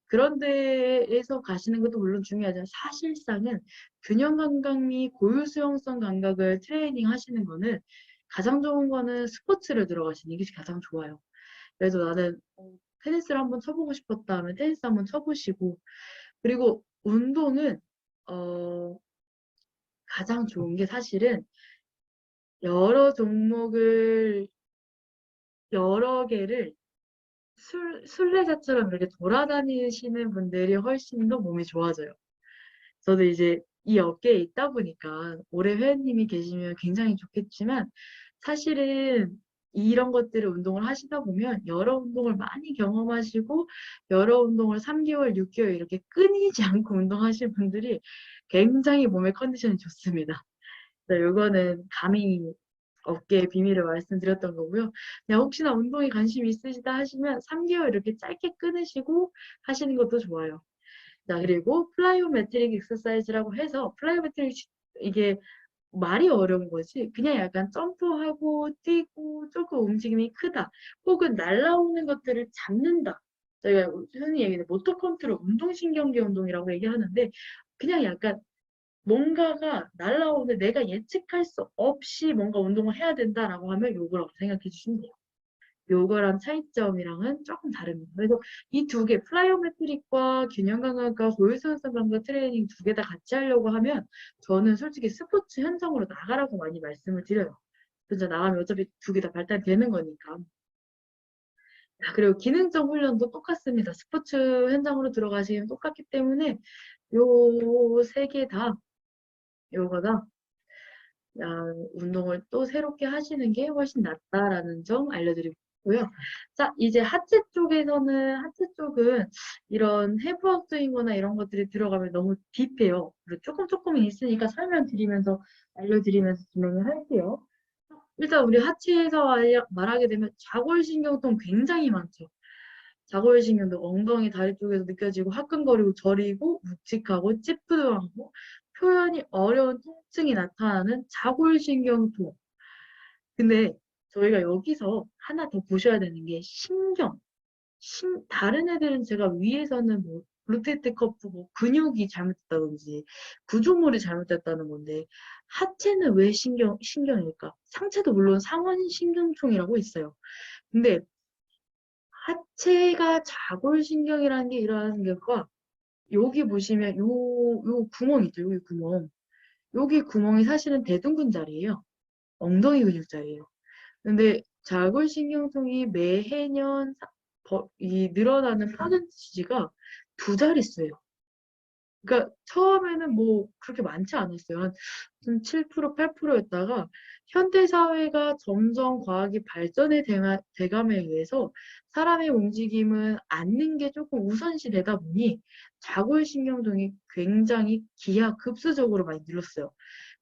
그런 데에서 가시는 것도 물론 중요하지만 사실상은 균형 감각 및 고유 수용성 감각을 트레이닝 하시는 거는 가장 좋은 거는 스포츠를 들어가시는 게 가장 좋아요. 그래서 나는 테니스를 한번 쳐보고 싶었다 하면 테니스 한번 쳐보시고 그리고 운동은 어, 가장 좋은 게 사실은 여러 종목을 여러 개를 순례자처럼 이렇게 돌아다니시는 분들이 훨씬 더 몸이 좋아져요. 저도 이제 이 업계에 있다 보니까 올해 회원님이 계시면 굉장히 좋겠지만 사실은 이런 것들을 운동을 하시다 보면 여러 운동을 많이 경험하시고 여러 운동을 3개월, 6개월 이렇게 끊이지 않고 운동하시는 분들이 굉장히 몸의 컨디션이 좋습니다. 이거는 감히 업계의 비밀을 말씀드렸던 거고요. 그냥 혹시나 운동에 관심 있으시다 하시면 3개월 이렇게 짧게 끊으시고 하시는 것도 좋아요. 자, 그리고 플라이오메트릭 익서사이즈라고 해서 플라이오메트릭 이게 말이 어려운 거지. 그냥 약간 점프하고 뛰고 조금 움직임이 크다. 혹은 날아오는 것들을 잡는다. 저희가 흔히 얘기하는 모터 컨트롤, 운동신경계 운동이라고 얘기하는데 그냥 약간 뭔가가 날아오는데 내가 예측할 수 없이 뭔가 운동을 해야 된다라고 하면 요거라고 생각해 주시면 돼요. 요거랑 차이점이랑은 조금 다릅니다. 그래서 이 두 개, 플라이오메트릭과 균형 감각과 고유수용성 감각 트레이닝 두 개 다 같이 하려고 하면 저는 솔직히 스포츠 현장으로 나가라고 많이 말씀을 드려요. 진짜 나가면 어차피 두 개 다 발달되는 거니까. 그리고 기능적 훈련도 똑같습니다. 스포츠 현장으로 들어가시면 똑같기 때문에 요 세 개 다 요거다. 운동을 또 새롭게 하시는 게 훨씬 낫다라는 점 알려드리고 있고요. 자, 이제 하체 쪽에서는, 하체 쪽은 이런 해부학적인 거나 이런 것들이 들어가면 너무 딥해요. 그리고 조금 있으니까 설명드리면서, 알려드리면서 진행을 할게요. 일단 우리 하체에서 말하게 되면 좌골신경통 굉장히 많죠. 좌골신경도 엉덩이, 다리 쪽에서 느껴지고 화끈거리고 저리고 묵직하고 찌뿌둥하고 표현이 어려운 통증이 나타나는 좌골신경통. 근데 저희가 여기서 하나 더 보셔야 되는 게 신경. 다른 애들은 제가 위에서는 뭐 로테이트 커프 뭐 근육이 잘못됐다든지 구조물이 잘못됐다는 건데 하체는 왜 신경일까? 상체도 물론 상완신경통이라고 있어요. 근데 하체가 좌골신경이라는 게 일어나는 것과 여기 보시면 요 구멍 있죠? 여기 구멍. 여기 구멍이 사실은 대둔근 자리예요. 엉덩이 근육 자리예요. 근데 좌골신경통이 매해년 이 늘어나는 퍼센티지가 두 자릿수예요. 그러니까 처음에는 뭐 그렇게 많지 않았어요. 한 7%, 8%였다가 현대 사회가 점점 과학이 발전해 돼감에 의해서 사람의 움직임은 앉는 게 조금 우선시 되다 보니 좌골신경통이 굉장히 기하급수적으로 많이 늘었어요.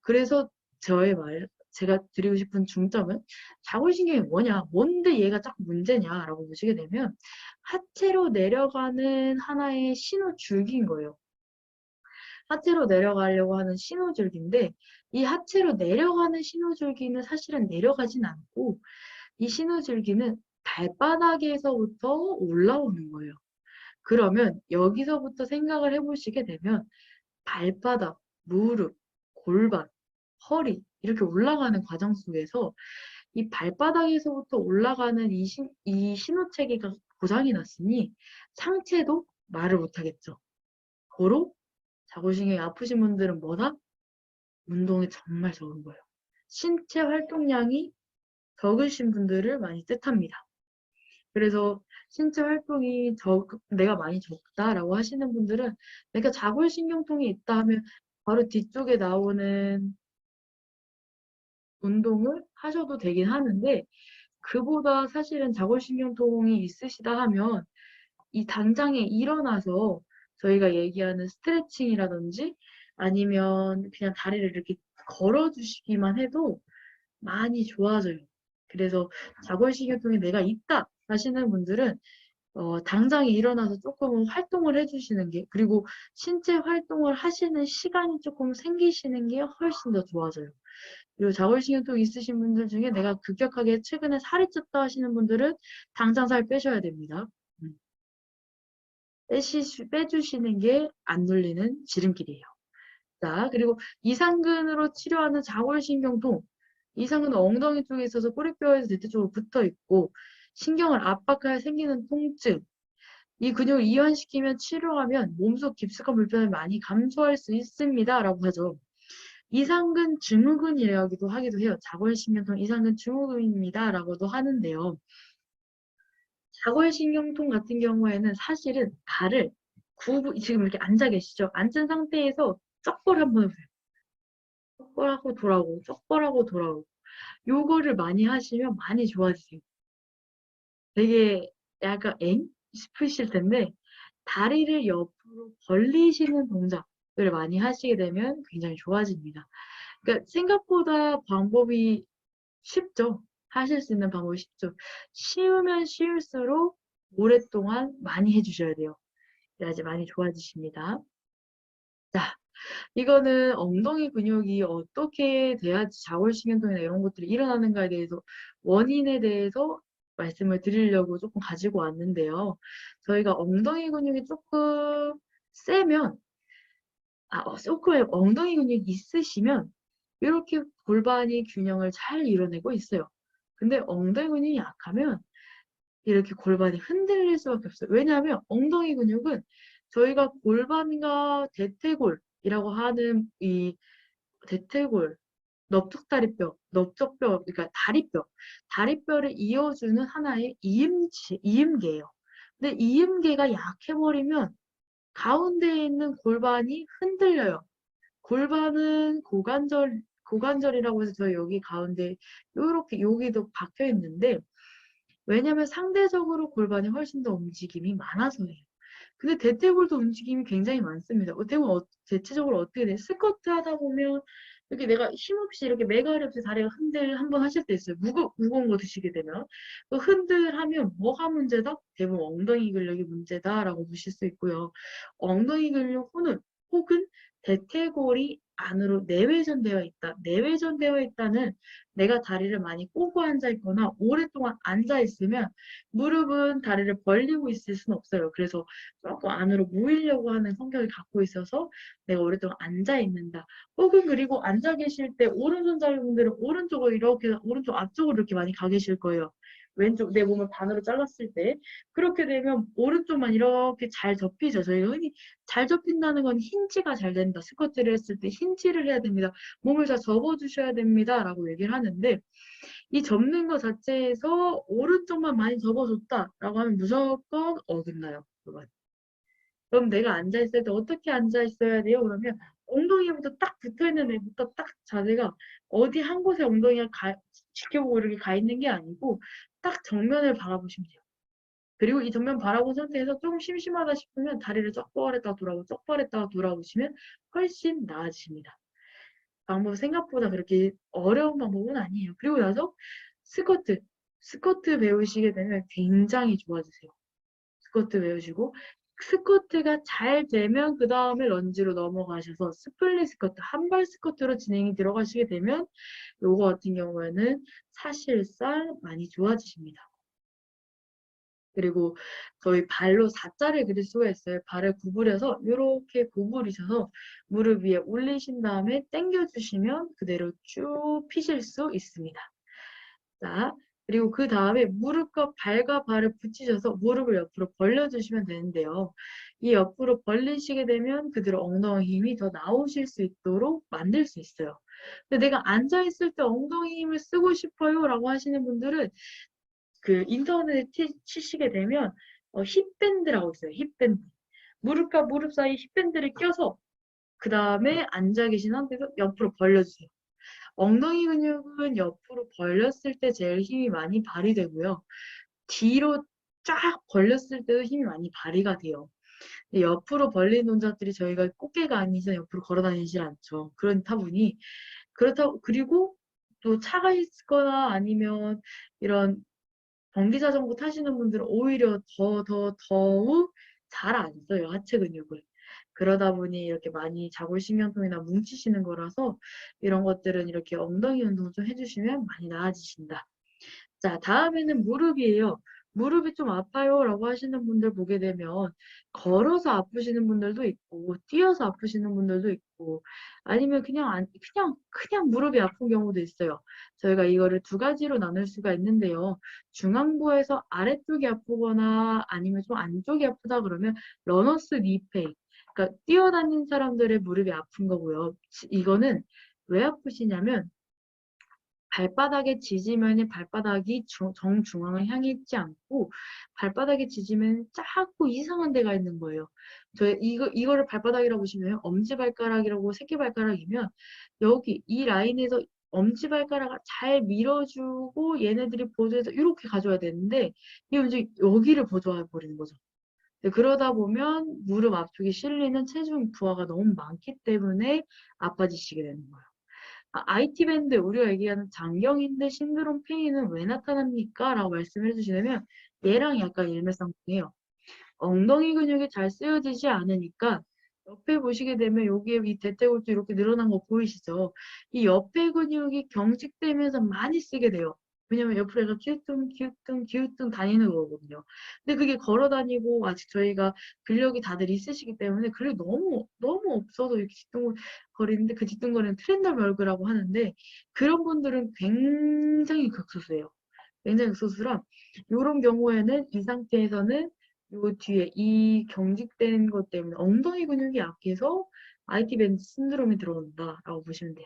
그래서 제가 드리고 싶은 중점은 좌골신경이 뭐냐, 뭔데 얘가 딱 문제냐라고 보시게 되면 하체로 내려가는 하나의 신호줄기인 거예요. 하체로 내려가려고 하는 신호줄기인데 이 하체로 내려가는 신호줄기는 사실은 내려가진 않고 이 신호줄기는 발바닥에서부터 올라오는 거예요. 그러면 여기서부터 생각을 해보시게 되면 발바닥, 무릎, 골반, 허리 이렇게 올라가는 과정 속에서 이 발바닥에서부터 올라가는 이 신호체계가 고장이 났으니 상체도 말을 못하겠죠. 고로 자골신경이 아프신 분들은 뭐다? 운동이 정말 적은 거예요. 신체 활동량이 적으신 분들을 많이 뜻합니다. 그래서 신체 활동이 내가 많이 적다라고 하시는 분들은 내가 자골신경통이 있다 하면 바로 뒤쪽에 나오는 운동을 하셔도 되긴 하는데 그보다 사실은 자골신경통이 있으시다 하면 이 당장에 일어나서 저희가 얘기하는 스트레칭이라든지 아니면 그냥 다리를 이렇게 걸어 주시기만 해도 많이 좋아져요. 그래서 자골신경통이 내가 있다 하시는 분들은 당장에 일어나서 조금은 활동을 해 주시는 게, 그리고 신체 활동을 하시는 시간이 조금 생기시는 게 훨씬 더 좋아져요. 그리고 자골신경통 있으신 분들 중에 내가 급격하게 최근에 살이 쪘다 하시는 분들은 당장 살 빼셔야 됩니다. 빼주시는 게 안 눌리는 지름길이에요. 자, 그리고 이상근으로 치료하는 자골신경통. 이상근은 엉덩이 쪽에 있어서 꼬리뼈에서 대퇴 쪽으로 붙어 있고 신경을 압박하여 생기는 통증. 이 근육을 이완시키면 치료하면 몸속 깊숙한 불편을 많이 감소할 수 있습니다. 라고 하죠. 이상근 증후군이라기도 하기도 해요. 자골신경통 이상근 증후군입니다. 라고도 하는데요. 자골신경통 같은 경우에는 사실은 발을 지금 이렇게 앉아 계시죠? 앉은 상태에서 쩍벌 한번 해보세요. 쩍벌하고 돌아오고, 쩍벌하고 돌아오고. 요거를 많이 하시면 많이 좋아지세요. 되게 약간 엥? 싶으실 텐데, 다리를 옆으로 벌리시는 동작을 많이 하시게 되면 굉장히 좋아집니다. 그러니까 생각보다 방법이 쉽죠. 하실 수 있는 방법이 쉽죠. 쉬우면 쉬울수록 오랫동안 많이 해주셔야 돼요. 그래야지 많이 좋아지십니다. 자, 이거는 엉덩이 근육이 어떻게 돼야지 자골신경통이나 이런 것들이 일어나는가에 대해서 원인에 대해서 말씀을 드리려고 조금 가지고 왔는데요. 저희가 엉덩이 근육이 조금 세면 조금 엉덩이 근육이 있으시면 이렇게 골반이 균형을 잘 이뤄내고 있어요. 근데 엉덩이 근육이 약하면 이렇게 골반이 흔들릴 수밖에 없어요. 왜냐하면 엉덩이 근육은 저희가 골반과 대퇴골이라고 하는 이 대퇴골, 넓적뼈, 그러니까 다리뼈를 이어주는 하나의 이음개예요. 근데 이음개가 약해버리면 가운데에 있는 골반이 흔들려요. 골반은 고관절이라고 해서 저희 여기 가운데 요렇게 여기도 박혀 있는데, 왜냐면 상대적으로 골반이 훨씬 더 움직임이 많아서예요. 근데 대퇴골도 움직임이 굉장히 많습니다. 대체적으로 어떻게 돼? 스쿼트 하다 보면 이렇게 내가 힘없이 이렇게 메가리 없이 다리가 한번 하실 때 있어요. 무거운 거 드시게 되면. 그 흔들하면 뭐가 문제다? 대부분 엉덩이 근력이 문제다라고 보실 수 있고요. 엉덩이 근력 혹은 대퇴골이 안으로 내외전되어 있다. 내외전되어 있다는 내가 다리를 많이 꼬고 앉아 있거나 오랫동안 앉아 있으면 무릎은 다리를 벌리고 있을 수는 없어요. 그래서 조금 안으로 모이려고 하는 성격을 갖고 있어서 내가 오랫동안 앉아 있는다. 혹은 그리고 앉아 계실 때 오른손잡이분들은 오른쪽 앞쪽으로 이렇게 많이 가 계실 거예요. 왼쪽 내 몸을 반으로 잘랐을 때 그렇게 되면 오른쪽만 이렇게 잘 접히죠. 저희가 흔히 잘 접힌다는 건 힌지가 잘 된다. 스쿼트를 했을 때 힌지를 해야 됩니다. 몸을 잘 접어주셔야 됩니다. 라고 얘기를 하는데, 이 접는 것 자체에서 오른쪽만 많이 접어줬다라고 하면 무조건 어긋나요. 그럼 내가 앉아있을 때 어떻게 앉아있어야 돼요? 그러면 엉덩이부터 딱 붙어있는 애부터 딱 자세가 어디 한 곳에 엉덩이가 지켜보고 이렇게 가 있는 게 아니고 딱 정면을 바라보시면 돼요. 그리고 이 정면 바라본 상태에서 좀 심심하다 싶으면 다리를 쩍벌했다가 돌아오시면 훨씬 나아지십니다. 방법 생각보다 그렇게 어려운 방법은 아니에요. 그리고 나서 스쿼트 배우시게 되면 굉장히 좋아지세요. 스쿼트 배우시고 스쿼트가 잘 되면 그 다음에 런지로 넘어가셔서 스플릿 스쿼트, 한발 스쿼트로 진행이 들어가시게 되면 요거 같은 경우에는 사실상 많이 좋아지십니다. 그리고 저희 발로 4자를 그릴 수가 있어요. 발을 구부려서 이렇게 구부리셔서 무릎 위에 올리신 다음에 당겨주시면 그대로 쭉 피실 수 있습니다. 자, 그리고 그 다음에 무릎과 발과 발을 붙이셔서 무릎을 옆으로 벌려주시면 되는데요. 이 옆으로 벌리시게 되면 그대로 엉덩이 힘이 더 나오실 수 있도록 만들 수 있어요. 근데 내가 앉아있을 때 엉덩이 힘을 쓰고 싶어요 라고 하시는 분들은 그 인터넷에 치시게 되면 힙밴드라고 있어요. 힙밴드. 무릎과 무릎 사이 힙밴드를 껴서 그 다음에 앉아 계신 상태에서 옆으로 벌려주세요. 엉덩이 근육은 옆으로 벌렸을 때 제일 힘이 많이 발휘되고요. 뒤로 쫙 벌렸을 때도 힘이 많이 발휘가 돼요. 근데 옆으로 벌린 동작들이 저희가 꽃게가 아닌 이상 옆으로 걸어 다니질 않죠. 그렇다 보니 그리고 또 차가 있거나 아니면 이런 전기 자전거 타시는 분들은 오히려 더욱 잘 안 써요, 하체 근육을. 그러다 보니 이렇게 많이 자골신경통이나 뭉치시는 거라서 이런 것들은 이렇게 엉덩이 운동을 좀 해주시면 많이 나아지신다. 자, 다음에는 무릎이에요. 무릎이 좀 아파요라고 하시는 분들 보게 되면 걸어서 아프시는 분들도 있고 뛰어서 아프시는 분들도 있고 아니면 그냥 무릎이 아픈 경우도 있어요. 저희가 이거를 두 가지로 나눌 수가 있는데요. 중앙부에서 아래쪽이 아프거나 아니면 좀 안쪽이 아프다 그러면 러너스 니 페인. 그러니까 뛰어다니는 사람들의 무릎이 아픈 거고요. 이거는 왜 아프시냐면 발바닥의 지지면이 발바닥이 정중앙을 향해 있지 않고 발바닥의 지지면이 자꾸 이상한 데가 있는 거예요. 이거를 발바닥이라고 보시면 엄지발가락이라고 새끼발가락이면 여기 이 라인에서 엄지발가락을 잘 밀어주고 얘네들이 보조해서 이렇게 가져야 되는데 이거 이제 여기를 보조해 버리는 거죠. 그러다 보면 무릎 앞쪽에 실리는 체중 부하가 너무 많기 때문에 아파지시게 되는 거예요. IT 밴드 우리가 얘기하는 장경인대 신드롬 페인은 왜 나타납니까? 라고 말씀해 주시면 얘랑 약간 일맥상통해요. 엉덩이 근육이 잘 쓰여지지 않으니까 옆에 보시게 되면 여기에 이 대퇴골도 이렇게 늘어난 거 보이시죠? 이 옆에 근육이 경직되면서 많이 쓰게 돼요. 왜냐면 옆으로 해서 기우뚱 다니는 거거든요. 근데 그게 걸어 다니고 아직 저희가 근력이 다들 있으시기 때문에 근력이 너무 없어서 이렇게 뒤뚱거리는데 그 뒤뚱거리는 트렌더 벌그라고 하는데 그런 분들은 굉장히 극소수예요. 굉장히 극소수라 이런 경우에는 이 상태에서는 요 뒤에 이 경직된 것 때문에 엉덩이 근육이 약해서 IT 밴드 신드롬이 들어온다라고 보시면 돼요.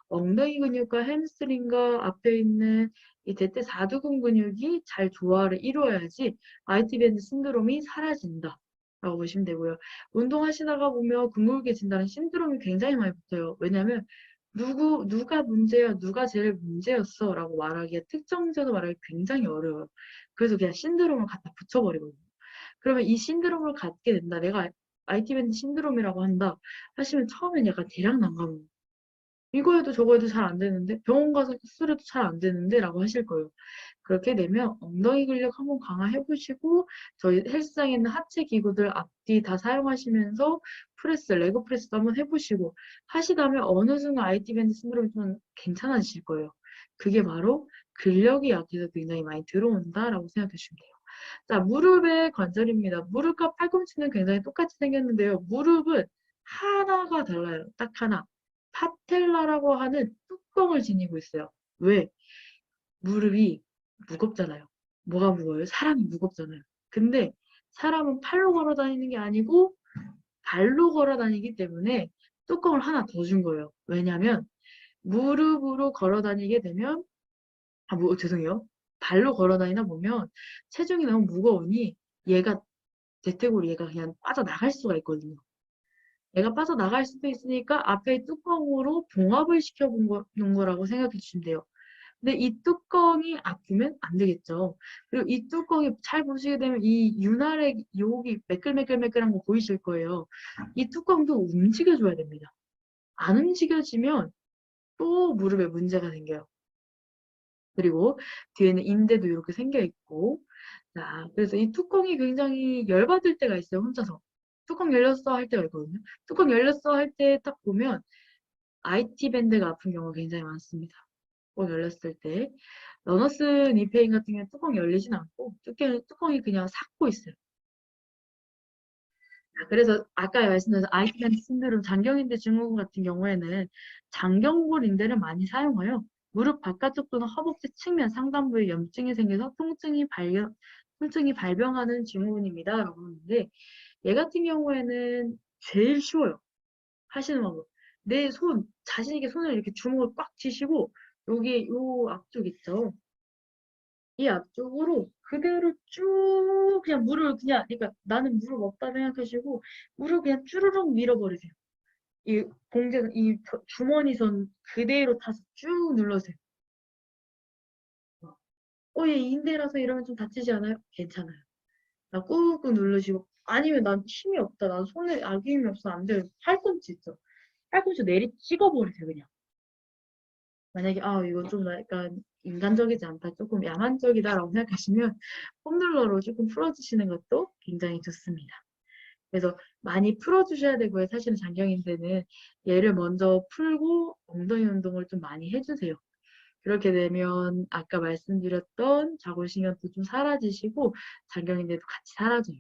엉덩이 근육과 햄스트링과 앞에 있는 이 대퇴사두근 근육이 잘 조화를 이루어야지 IT 밴드 신드롬이 사라진다. 라고 보시면 되고요. 운동하시다가 보면 근골개진다는 신드롬이 굉장히 많이 붙어요. 왜냐면 누가 문제야, 누가 제일 문제였어 라고 말하기가 특정적으로 말하기 굉장히 어려워요. 그래서 그냥 신드롬을 갖다 붙여버리거든요. 그러면 이 신드롬을 갖게 된다. 내가 IT 밴드 신드롬이라고 한다. 하시면 처음엔 약간 대략 난감해요. 이거 해도 저거 해도 잘 안 되는데 병원 가서 수술해도 잘 안 되는데 라고 하실 거예요. 그렇게 되면 엉덩이 근력 한번 강화해 보시고 저희 헬스장에 있는 하체 기구들 앞뒤 다 사용하시면서 레그 프레스도 한번 해보시고 하시다면 어느 순간 IT 밴드 신드롬이 좀 괜찮아지실 거예요. 그게 바로 근력이 약해서 굉장히 많이 들어온다라고 생각해 주시면 돼요. 자, 무릎의 관절입니다. 무릎과 팔꿈치는 굉장히 똑같이 생겼는데요. 무릎은 하나가 달라요. 딱 하나. 파텔라라고 하는 뚜껑을 지니고 있어요. 왜? 무릎이 무겁잖아요. 뭐가 무거워요? 사람이 무겁잖아요. 근데 사람은 팔로 걸어 다니는 게 아니고 발로 걸어 다니기 때문에 뚜껑을 하나 더 준 거예요. 왜냐면 무릎으로 걸어 다니게 되면 죄송해요. 발로 걸어 다니다 보면 체중이 너무 무거우니 얘가 대퇴골이 얘가 그냥 빠져나갈 수가 있거든요. 얘가 빠져나갈 수도 있으니까 앞에 뚜껑으로 봉합을 시켜본 거라고 생각해 주시면 돼요. 근데 이 뚜껑이 아프면 안 되겠죠. 그리고 이 뚜껑이 잘 보시게 되면 이 윤활의 여기 매끌매끌매끌한 거 보이실 거예요. 이 뚜껑도 움직여줘야 됩니다. 안 움직여지면 또 무릎에 문제가 생겨요. 그리고 뒤에는 인대도 이렇게 생겨 있고 자, 그래서 이 뚜껑이 굉장히 열받을 때가 있어요, 혼자서. 뚜껑 열렸어 할 때가 있거든요. 뚜껑 열렸어 할 때 딱 보면 IT 밴드가 아픈 경우가 굉장히 많습니다. 뚜껑 열렸을 때. 러너스 니페인 같은 경우는 뚜껑이 열리진 않고 뚜껑이 그냥 삭고 있어요. 그래서 아까 말씀드린 IT 밴드 신드롬 장경인대 증후군 같은 경우에는 장경골 인대를 많이 사용하여 무릎 바깥쪽 또는 허벅지 측면 상단부에 염증이 생겨서 통증이 발병하는 증후군입니다. 라고 하는데 얘 같은 경우에는 제일 쉬워요. 하시는 방법. 자신 있게 손을 이렇게 주먹을 꽉 쥐시고 여기 요 앞쪽 있죠. 이 앞쪽으로 그대로 쭉 그냥 그러니까 나는 무릎 없다 생각하시고 물을 그냥 쭈르륵 밀어버리세요. 이 봉제, 이 주머니선 그대로 타서 쭉 눌러주세요. 얘 인대라서 이러면 좀 다치지 않아요? 괜찮아요. 나 꾹꾹 누르시고, 아니면 난 힘이 없다. 난 손에 아기 힘이 없어. 안 돼요. 팔꿈치 있죠? 팔꿈치 내리 찍어버리세요, 그냥. 만약에, 이거 좀 약간 인간적이지 않다. 조금 야만적이다라고 생각하시면 폼롤러로 조금 풀어주시는 것도 굉장히 좋습니다. 그래서 많이 풀어주셔야 되고요. 사실은 장경인대는 얘를 먼저 풀고 엉덩이 운동을 좀 많이 해주세요. 그렇게 되면 아까 말씀드렸던 자골신경도 좀 사라지시고 장경인대도 같이 사라져요.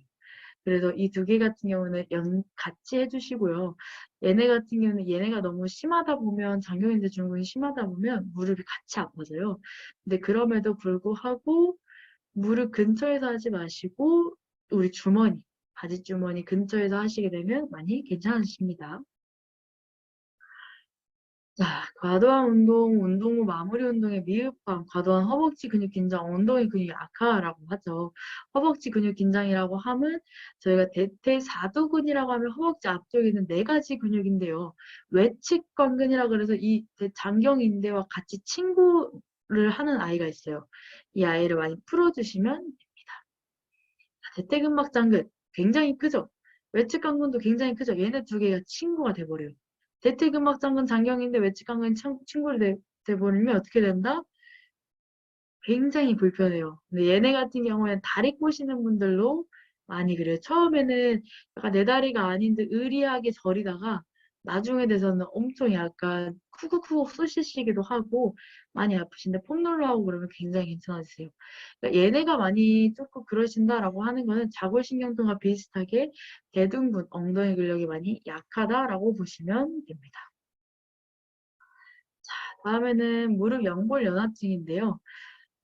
그래서 이 두 개 같은 경우는 같이 해주시고요. 얘네 같은 경우는 얘네가 너무 심하다 보면 장경인대 증후군이 심하다 보면 무릎이 같이 아파져요. 근데 그럼에도 불구하고 무릎 근처에서 하지 마시고 우리 주머니, 바지 주머니 근처에서 하시게 되면 많이 괜찮으십니다. 자, 과도한 운동, 운동 후 마무리 운동의 미흡함, 과도한 허벅지 근육 긴장, 엉덩이 근육 약화라고 하죠. 허벅지 근육 긴장이라고 하면 저희가 대퇴사두근이라고 하면 허벅지 앞쪽에 있는 4가지 근육인데요. 외측관근이라고 그래서 이 대장경인대와 같이 친구를 하는 아이가 있어요. 이 아이를 많이 풀어주시면 됩니다. 대퇴근막장근 굉장히 크죠? 외측관근도 굉장히 크죠? 얘네 두 개가 친구가 돼버려요. 대퇴근막장근 장경인데 외측관근 친구를 돼버리면 어떻게 된다? 굉장히 불편해요. 근데 얘네 같은 경우에는 다리 꼬시는 분들로 많이 그래요. 처음에는 약간 내 다리가 아닌데 의리하게 저리다가 나중에 돼서는 엄청 약간 쿡쿡쿡 쑤시시기도 하고 많이 아프신데 폼롤러 하고 그러면 굉장히 괜찮아지세요. 그러니까 얘네가 많이 조금 그러신다라고 하는 거는 자골신경통과 비슷하게 대둔근, 엉덩이 근력이 많이 약하다라고 보시면 됩니다. 다음에는 무릎 연골연화증인데요.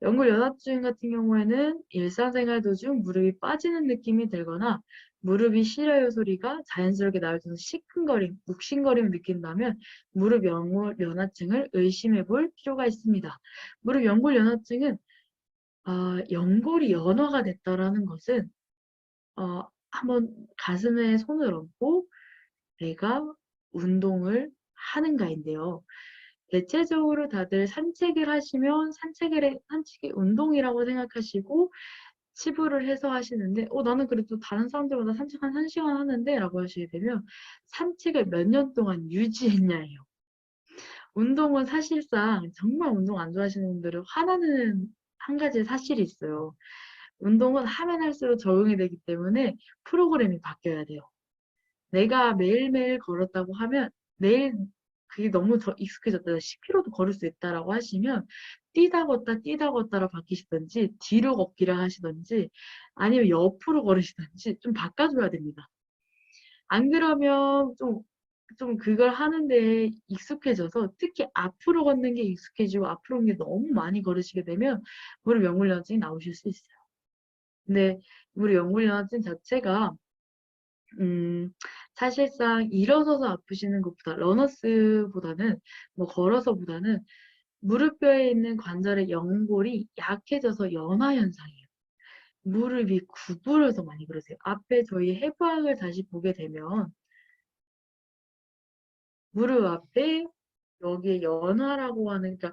연골연화증 같은 경우에는 일상생활 도중 무릎이 빠지는 느낌이 들거나 무릎이 시려요 소리가 자연스럽게 나올 때 시큰거림, 묵신거림을 느낀다면 무릎 연골연화증을 의심해 볼 필요가 있습니다. 무릎 연골연화증은 연골이 연화가 됐다라는 것은 한번 가슴에 손을 얹고 내가 운동을 하는가인데요. 대체적으로 다들 산책을 하시면 산책이 운동이라고 생각하시고 치부를 해서 하시는데 나는 그래도 다른 사람들보다 산책 한 1시간 하는데 라고 하시게 되면 산책을 몇 년 동안 유지했냐예요. 운동은 사실상 정말 운동 안 좋아하시는 분들은 화나는 한 가지 사실이 있어요. 운동은 하면 할수록 적응이 되기 때문에 프로그램이 바뀌어야 돼요. 내가 매일매일 걸었다고 하면 내일 그게 너무 익숙해졌다. 10km도 걸을 수 있다라고 하시면 뛰다 걷다로 바뀌시든지 뒤로 걷기를 하시든지 아니면 옆으로 걸으시든지 좀 바꿔줘야 됩니다. 안 그러면 좀 그걸 하는데 익숙해져서 특히 앞으로 걷는 게 익숙해지고 앞으로 걷는 게 너무 많이 걸으시게 되면 무릎 연골연화증이 나오실 수 있어요. 근데 무릎 연골연화증 자체가 사실상 일어서서 아프시는 것보다 러너스보다는 뭐 걸어서보다는 무릎뼈에 있는 관절의 연골이 약해져서 연화 현상이에요. 무릎이 구부려서 많이 그러세요. 앞에 저희 해부학을 다시 보게 되면 무릎 앞에 여기에 연화라고 하는 그러니까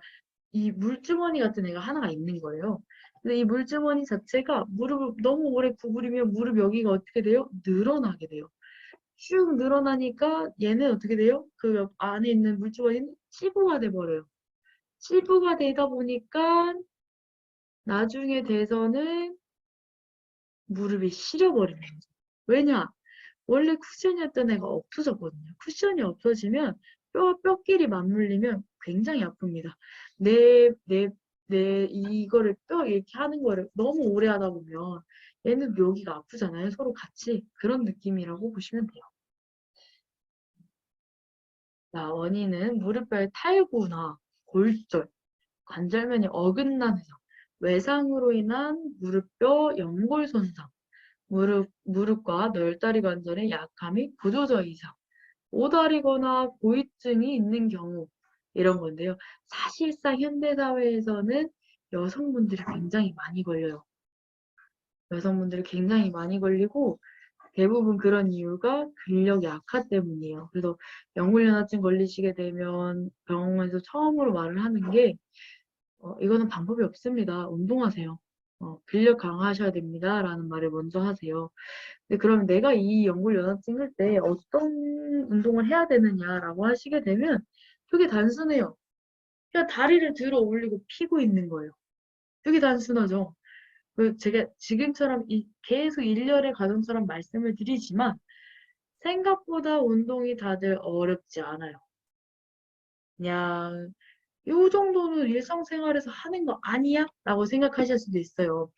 이 물주머니 같은 애가 하나가 있는 거예요. 근데 이 물주머니 자체가 무릎을 너무 오래 구부리면 무릎 여기가 어떻게 돼요? 늘어나게 돼요. 쭉 늘어나니까 얘는 어떻게 돼요? 그 안에 있는 물주머니는 치부가 돼버려요. 치부가 되다 보니까 나중에 돼서는 무릎이 시려버리는 거죠. 왜냐? 원래 쿠션이었던 애가 없어졌거든요. 쿠션이 없어지면 뼈끼리 맞물리면 굉장히 아픕니다. 이거를 뼈 이렇게 하는 거를 너무 오래 하다 보면 얘는 여기가 아프잖아요. 서로 같이. 그런 느낌이라고 보시면 돼요. 자, 원인은 무릎뼈의 탈구나 골절, 관절면이 어긋남에서 외상으로 인한 무릎뼈 연골 손상, 무릎과 널다리 관절의 약함이 구조적 이상, 오다리거나 고위증이 있는 경우 이런 건데요. 사실상 현대사회에서는 여성분들이 굉장히 많이 걸려요. 여성분들이 굉장히 많이 걸리고 대부분 그런 이유가 근력 약화 때문이에요. 그래서 역물연화증 걸리시게 되면 병원에서 처음으로 말을 하는 게 이거는 방법이 없습니다. 운동하세요. 근력 강화하셔야 됩니다. 라는 말을 먼저 하세요. 근데 그럼 내가 이 역물연화증일 때 어떤 운동을 해야 되느냐라고 하시게 되면 되게 단순해요. 그냥 다리를 들어 올리고 피고 있는 거예요. 되게 단순하죠. 제가 지금처럼 계속 일련의 과정처럼 말씀을 드리지만 생각보다 운동이 다들 어렵지 않아요. 그냥 요 정도는 일상생활에서 하는 거 아니야? 라고 생각하실 수도 있어요.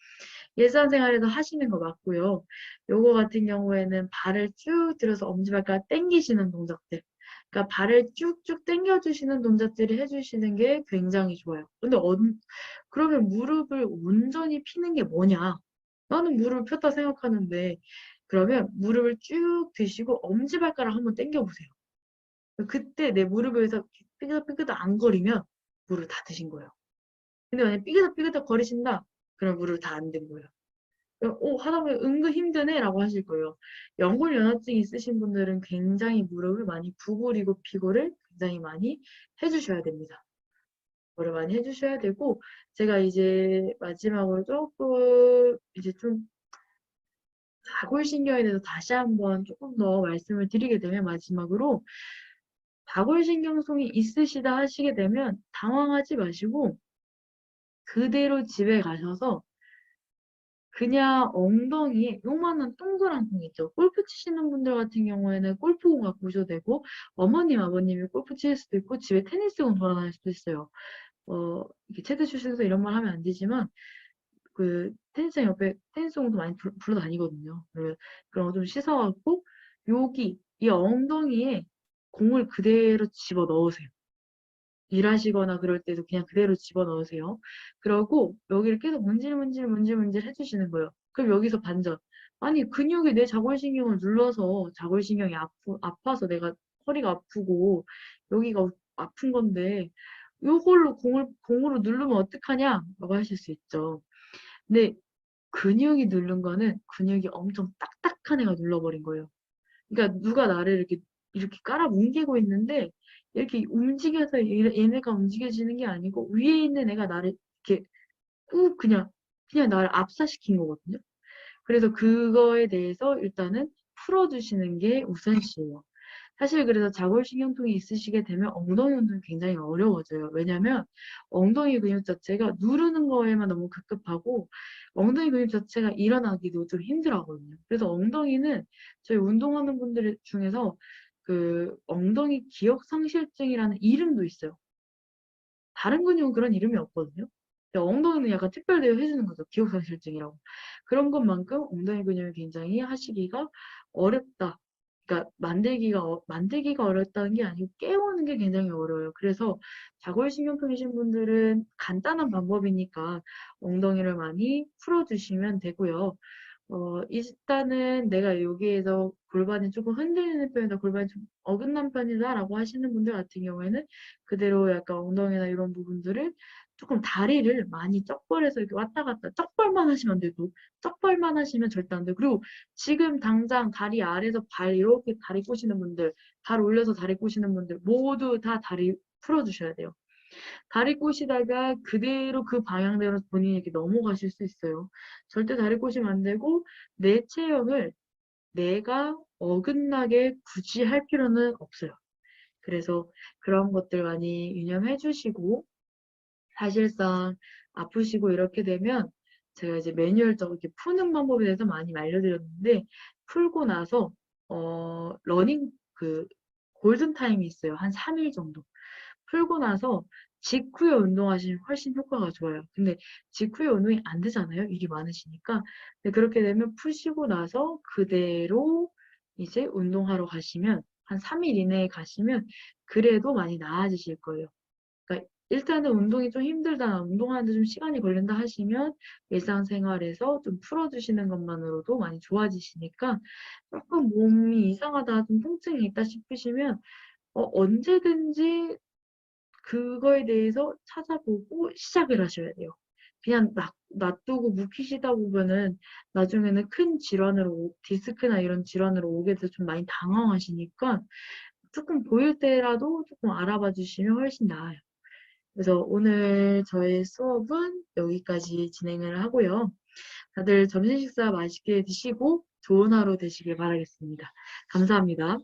일상생활에서 하시는 거 맞고요. 요거 같은 경우에는 발을 쭉 들어서 엄지발가락 당기시는 동작들. 그러니까 발을 쭉쭉 당겨주시는 동작들을 해주시는 게 굉장히 좋아요. 근데 그러면 무릎을 온전히 피는 게 뭐냐? 나는 무릎을 폈다 생각하는데 그러면 무릎을 쭉 드시고 엄지발가락 한번 당겨보세요. 그때 내 무릎에서 삐그덕삐그덕 안 거리면 무릎 다 드신 거예요. 근데 만약에 삐그덕삐그덕 거리신다? 그럼 무릎 다 안 든 거예요. 하다 보면 은근 힘드네 라고 하실 거예요. 연골연화증 있으신 분들은 굉장히 무릎을 많이 구부리고 피고를 굉장히 많이 해주셔야 됩니다. 그거를 많이 해주셔야 되고 제가 이제 마지막으로 조금 이제 좀 자골신경에 대해서 다시 한번 조금 더 말씀을 드리게 되면 마지막으로 자골신경통이 있으시다 하시게 되면 당황하지 마시고 그대로 집에 가셔서 그냥 엉덩이에 요만한 동그란 공 있죠. 골프 치시는 분들 같은 경우에는 골프공 갖고 오셔도 되고 어머님, 아버님이 골프 치실 수도 있고 집에 테니스공 돌아다닐 수도 있어요. 이렇게 체드 출신에서 이런 말 하면 안 되지만 그 테니스장 옆에 테니스공도 많이 굴러다니거든요. 그런 거 좀 씻어갖고 여기 이 엉덩이에 공을 그대로 집어 넣으세요. 일하시거나 그럴 때도 그냥 그대로 집어넣으세요. 그러고 여기를 계속 문질 해주시는 거예요. 그럼 여기서 반전. 아니 근육이 내 자골신경을 눌러서 자골신경이 아파서 내가 허리가 아프고 여기가 아픈 건데 요걸로 공으로 누르면 어떡하냐? 라고 하실 수 있죠. 근데 근육이 누른 거는 근육이 엄청 딱딱한 애가 눌러버린 거예요. 그러니까 누가 나를 이렇게 깔아 뭉개고 있는데 이렇게 움직여서 얘네가 움직여지는 게 아니고 위에 있는 애가 나를 이렇게 꾹 그냥 나를 압사시킨 거거든요. 그래서 그거에 대해서 일단은 풀어주시는 게 우선시에요. 사실 그래서 자골신경통이 있으시게 되면 엉덩이 운동이 굉장히 어려워져요. 왜냐면 엉덩이 근육 자체가 누르는 거에만 너무 급급하고 엉덩이 근육 자체가 일어나기도 좀 힘들어하거든요. 그래서 엉덩이는 저희 운동하는 분들 중에서 그 엉덩이 기억상실증이라는 이름도 있어요. 다른 근육은 그런 이름이 없거든요. 근데 엉덩이는 약간 특별 대우해주는 거죠. 기억상실증이라고. 그런 것만큼 엉덩이 근육을 굉장히 하시기가 어렵다. 그러니까 만들기가 어렵다는 게 아니고 깨우는 게 굉장히 어려워요. 그래서 자골신경통이신 분들은 간단한 방법이니까 엉덩이를 많이 풀어주시면 되고요. 일단은 내가 여기에서 골반이 조금 흔들리는 편이다, 골반이 좀 어긋난 편이다라고 하시는 분들 같은 경우에는 그대로 약간 엉덩이나 이런 부분들을 조금 다리를 많이 쩍벌해서 이렇게 왔다 갔다 쩍벌만 하시면 안 돼도 쩍벌만 하시면 절대 안 돼요. 그리고 지금 당장 다리 아래에서 발 이렇게 다리 꼬시는 분들, 발 올려서 다리 꼬시는 분들 모두 다 다리 풀어주셔야 돼요. 다리 꼬시다가 그대로 그 방향대로 본인이 이렇게 넘어가실 수 있어요. 절대 다리 꼬시면 안 되고 내 체형을 내가 어긋나게 굳이 할 필요는 없어요. 그래서 그런 것들 많이 유념해 주시고 사실상 아프시고 이렇게 되면 제가 이제 매뉴얼적으로 이렇게 푸는 방법에 대해서 많이 알려드렸는데 풀고 나서 러닝 골든타임이 있어요. 한 3일 정도. 풀고 나서 직후에 운동하시면 훨씬 효과가 좋아요. 근데 직후에 운동이 안 되잖아요. 일이 많으시니까. 근데 그렇게 되면 푸시고 나서 그대로 이제 운동하러 가시면 한 3일 이내에 가시면 그래도 많이 나아지실 거예요. 그러니까 일단은 운동이 좀 힘들다, 운동하는데 좀 시간이 걸린다 하시면 일상생활에서 좀 풀어주시는 것만으로도 많이 좋아지시니까 조금 몸이 이상하다, 좀 통증이 있다 싶으시면 언제든지 그거에 대해서 찾아보고 시작을 하셔야 돼요. 그냥 막 놔두고 묵히시다 보면은 나중에는 큰 질환으로 디스크나 이런 질환으로 오게 돼서 좀 많이 당황하시니까 조금 보일 때라도 조금 알아봐 주시면 훨씬 나아요. 그래서 오늘 저의 수업은 여기까지 진행을 하고요. 다들 점심 식사 맛있게 드시고 좋은 하루 되시길 바라겠습니다. 감사합니다.